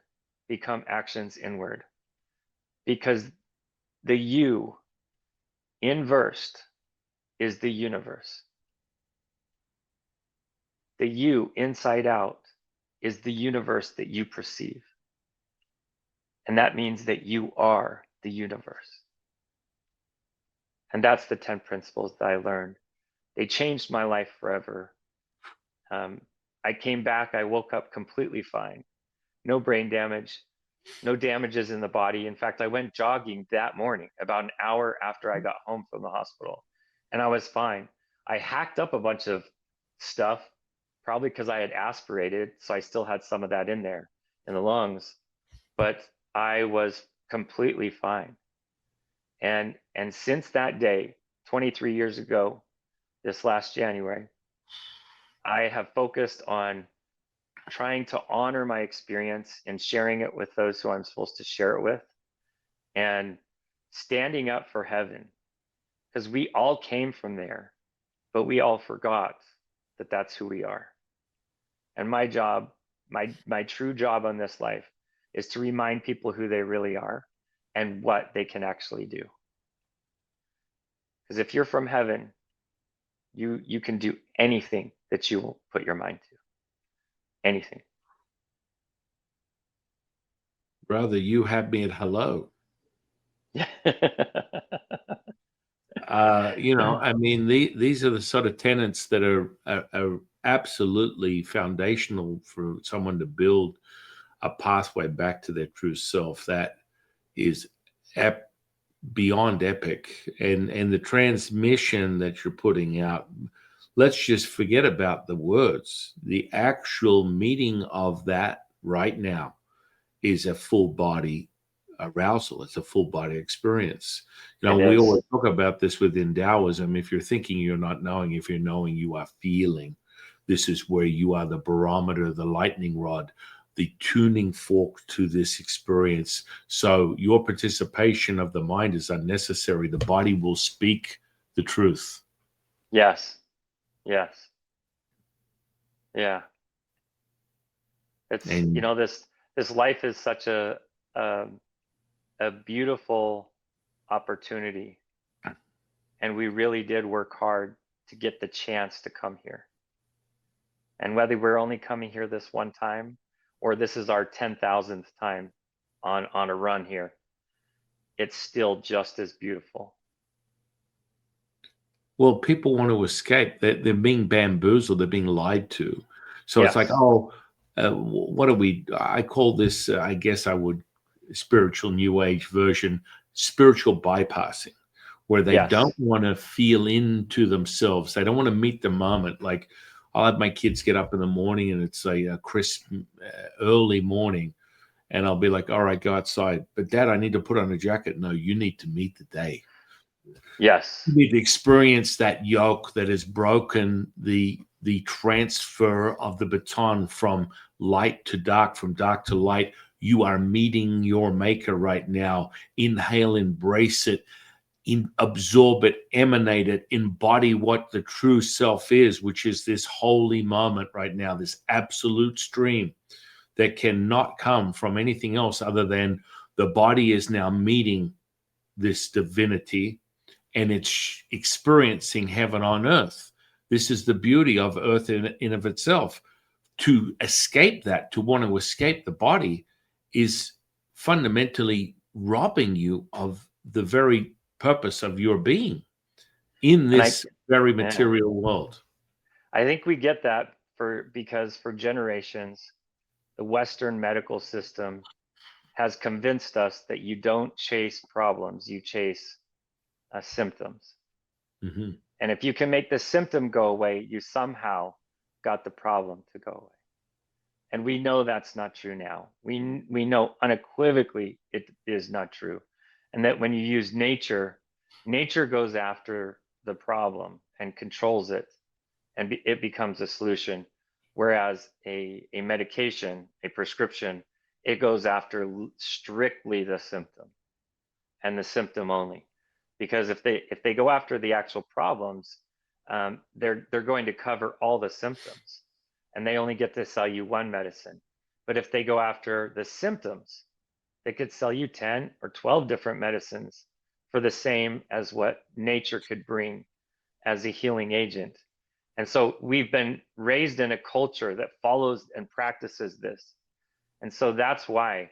become actions inward, because the you inversed is the universe. The you inside out is the universe that you perceive. And that means that you are the universe. And that's the 10 principles that I learned. They changed my life forever. I came back, I woke up completely fine. No brain damage, no damages in the body. In fact, I went jogging that morning, about an hour after I got home from the hospital, and I was fine. I hacked up a bunch of stuff, probably because I had aspirated, so I still had some of that in there, in the lungs, but I was completely fine. And since that day, 23 years ago, this last January, I have focused on trying to honor my experience and sharing it with those who I'm supposed to share it with, and standing up for heaven, because we all came from there, but we all forgot that that's who we are. And my job, my true job on this life, is to remind people who they really are and what they can actually do. Because if you're from heaven, you can do anything that you will put your mind to. Anything. Brother, you have me at hello. I mean, these are the sort of tenets that are absolutely foundational for someone to build a pathway back to their true self. That is beyond epic. And the transmission that you're putting out, let's just forget about the words. The actual meaning of that right now is a full body arousal. It's a full body experience. We always talk about this within Taoism. If you're thinking, you're not knowing. If you're knowing, you are feeling. This is where you are the barometer, the lightning rod, the tuning fork to this experience. So your participation of the mind is unnecessary. The body will speak the truth. Yes. Yeah. It's, this life is such a beautiful opportunity, and we really did work hard to get the chance to come here. And whether we're only coming here this one time, or this is our 10,000th time on a run here, it's still just as beautiful. Well, people want to escape. They're being bamboozled. They're being lied to. So It's like, what are we? I call this, I guess I would, spiritual new age version, spiritual bypassing, where they don't want to feel into themselves. They don't want to meet the moment. Like, I'll have my kids get up in the morning and it's a crisp, early morning. And I'll be like, all right, go outside. But Dad, I need to put on a jacket. No, you need to meet the day. Yes. You need to experience that yoke that has broken the the transfer of the baton from light to dark, from dark to light. You are meeting your maker right now. Inhale, embrace it, absorb it, emanate it, embody what the true self is, which is this holy moment right now, this absolute stream that cannot come from anything else other than the body is now meeting this divinity and it's experiencing heaven on earth. This is the beauty of earth in of itself. To escape that, to want to escape the body, is fundamentally robbing you of the very purpose of your being in this very material world. I think we get that because for generations, the Western medical system has convinced us that you don't chase problems, you chase symptoms. Mm-hmm. And if you can make the symptom go away, you somehow got the problem to go away. And we know that's not true now. We know unequivocally it is not true. And that when you use nature, nature goes after the problem and controls it, and it becomes a solution. Whereas a medication, a prescription, it goes after strictly the symptom and the symptom only. Because if they go after the actual problems, they're going to cover all the symptoms, and they only get to sell you one medicine. But if they go after the symptoms, they could sell you 10 or 12 different medicines for the same as what nature could bring as a healing agent. And so we've been raised in a culture that follows and practices this. And so that's why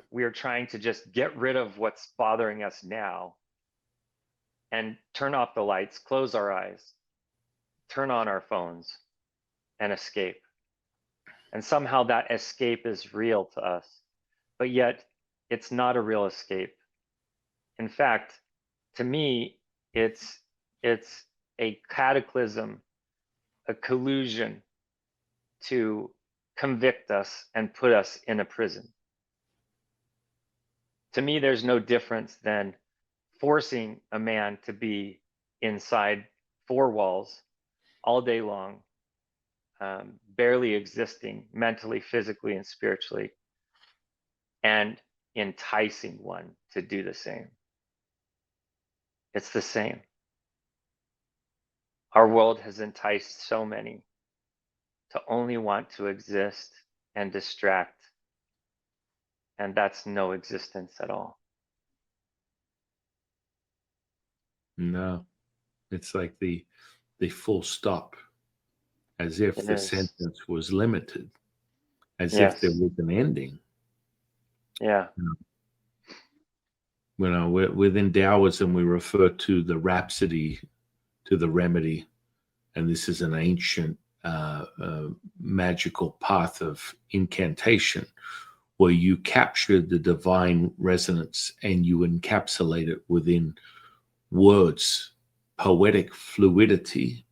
we are trying to just get rid of what's bothering us now and turn off the lights, close our eyes, turn on our phones, and escape. And somehow that escape is real to us, but yet it's not a real escape. In fact, to me, it's a cataclysm, a collusion to convict us and put us in a prison. To me, there's no difference than forcing a man to be inside four walls all day long, barely existing mentally, physically, and spiritually, and enticing one to do the same. It's the same. Our world has enticed so many to only want to exist and distract, and that's no existence at all. No, it's like the full stop, as if the sentence was limited, as if there was an ending. Yeah. You know, within Taoism, we refer to the rhapsody, to the remedy, and this is an ancient magical path of incantation where you capture the divine resonance and you encapsulate it within words, poetic fluidity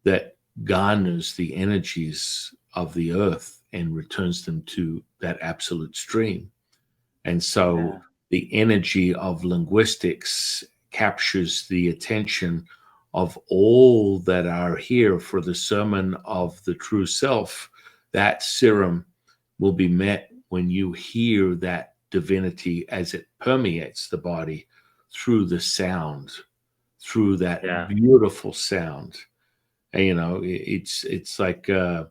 that garners the energies of the earth and returns them to that absolute stream. And so the energy of linguistics captures the attention of all that are here for the sermon of the true self. That serum will be met when you hear that divinity as it permeates the body through the sound, through that beautiful sound. And, you know, it's like Lao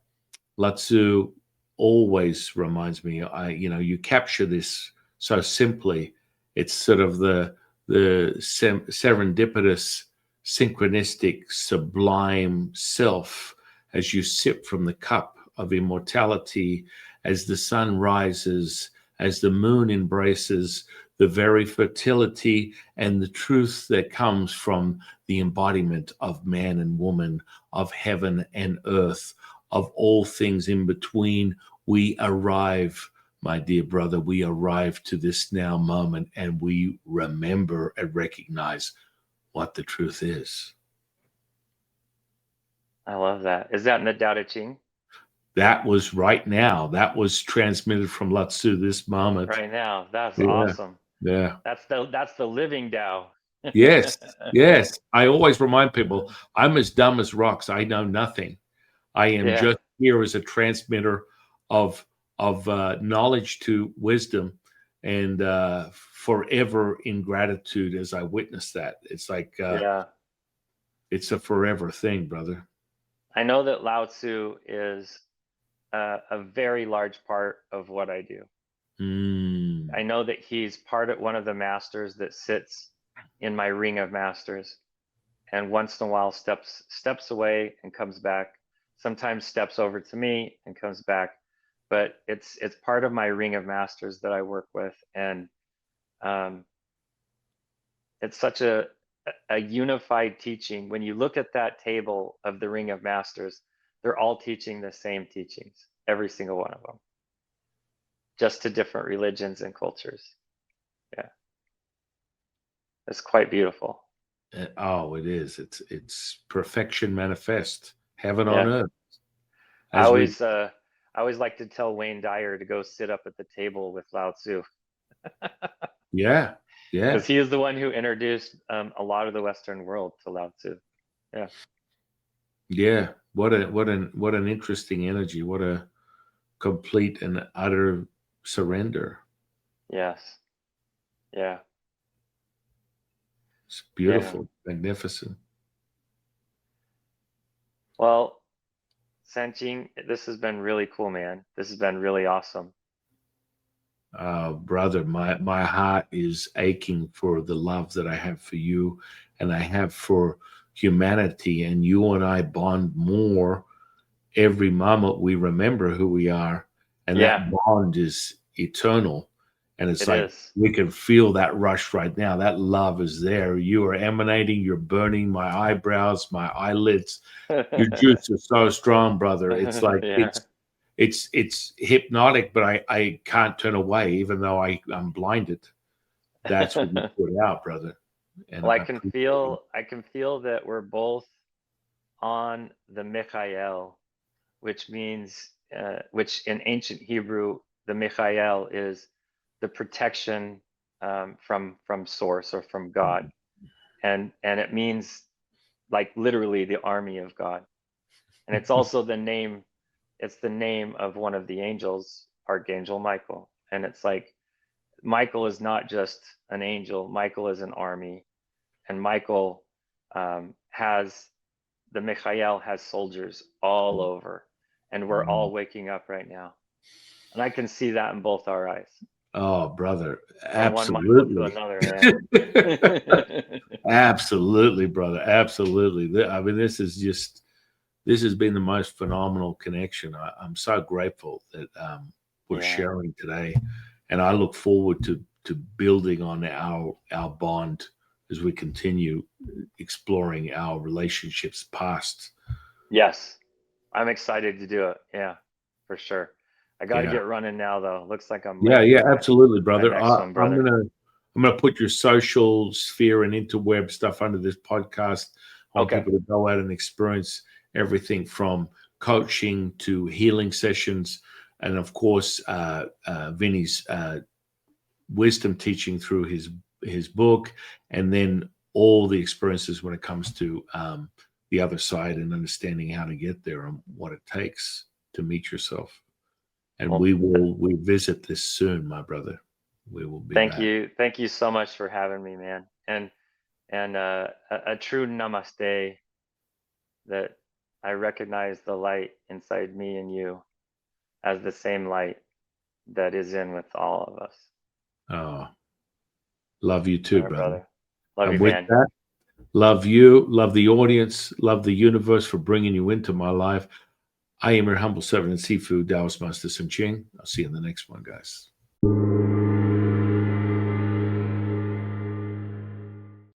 Tzu always reminds me, you capture this so simply. It's sort of the serendipitous, synchronistic, sublime self as you sip from the cup of immortality, as the sun rises, as the moon embraces the very fertility and the truth that comes from the embodiment of man and woman, of heaven and earth, of all things in between. We arrive, my dear brother, we arrive to this now moment, and we remember and recognize what the truth is. I love that. Is that in the Tao Te Ching? That was right now. That was transmitted from Lao Tzu this moment. Right now. That's awesome. Yeah. That's the living Tao. Yes. I always remind people, I'm as dumb as rocks. I know nothing. I am Yeah. just here as a transmitter of knowledge to wisdom, and forever in gratitude as I witness that. It's like Yeah. it's a forever thing, brother. I know that Lao Tzu is a very large part of what I do. Mm. I know that he's one of the masters that sits in my ring of masters, and once in a while steps away and comes back. Sometimes steps over to me and comes back, but it's part of my ring of masters that I work with, and it's such a unified teaching. When you look at that table of the ring of masters, they're all teaching the same teachings, every single one of them, just to different religions and cultures. Yeah, it's quite beautiful. Oh, it is. It's perfection manifest, heaven on Yeah, earth. I As we, always like to tell Wayne Dyer to go sit up at the table with Lao Tzu, yeah, yeah, because he is the one who introduced a lot of the Western world to Lao Tzu. Yeah, yeah. What an interesting energy. What a complete and utter surrender. yes, yeah, It's yeah. beautiful, magnificent. Well, San Qing, this has been really cool, man. This has been really awesome. Brother, my heart is aching for the love that I have for you, and I have for humanity. And you and I bond more every moment we remember who we are, and Yeah, that bond is eternal. And it's it like is. we can feel that rush right now. That love is there. You are emanating. You're burning my eyebrows, my eyelids. Your juice is so strong, brother. It's like Yeah. it's hypnotic, but I can't turn away, even though I'm blinded. That's what you put out, brother. And Well, I appreciate you. I can feel that we're both on the Michael, which means, which in ancient Hebrew, the Michael is the protection from source or from God, and it means like literally the army of God, and it's also the name. It's the name of one of the angels, Archangel Michael, and it's like Michael is not just an angel. Michael is an army, and Michael has the Michael has soldiers all over, and we're all waking up right now, and I can see that in both our eyes, Oh, brother, from one Michael to absolutely. another. Yeah. Absolutely, brother. Absolutely. I mean, this has been the most phenomenal connection. I'm so grateful that we're Yeah. sharing today, and I look forward to building on our bond as we continue exploring our relationships past. Yes, I'm excited to do it. Yeah, for sure. I got to Yeah, get running now, though. Looks like I'm yeah, late yeah. for Absolutely, my brother. next one, brother. I'm gonna put your social sphere and interweb stuff under this podcast. I want Okay. people to go out and experience everything from coaching to healing sessions, and of course, Vinny's wisdom teaching through his book, and then all the experiences when it comes to the other side and understanding how to get there and what it takes to meet yourself. And Well, we will revisit this soon, my brother. We will be thank back. you. Thank you so much for having me, man. And a true namaste, that I recognize the light inside me and you as the same light that is in with all of us. Oh, love you All too, right, brother. brother. Love you, And with man. that, love you, love the audience, love the universe for bringing you into my life. I am your humble servant and seafood Taoist Master San Qing. I'll see you in the next one, guys.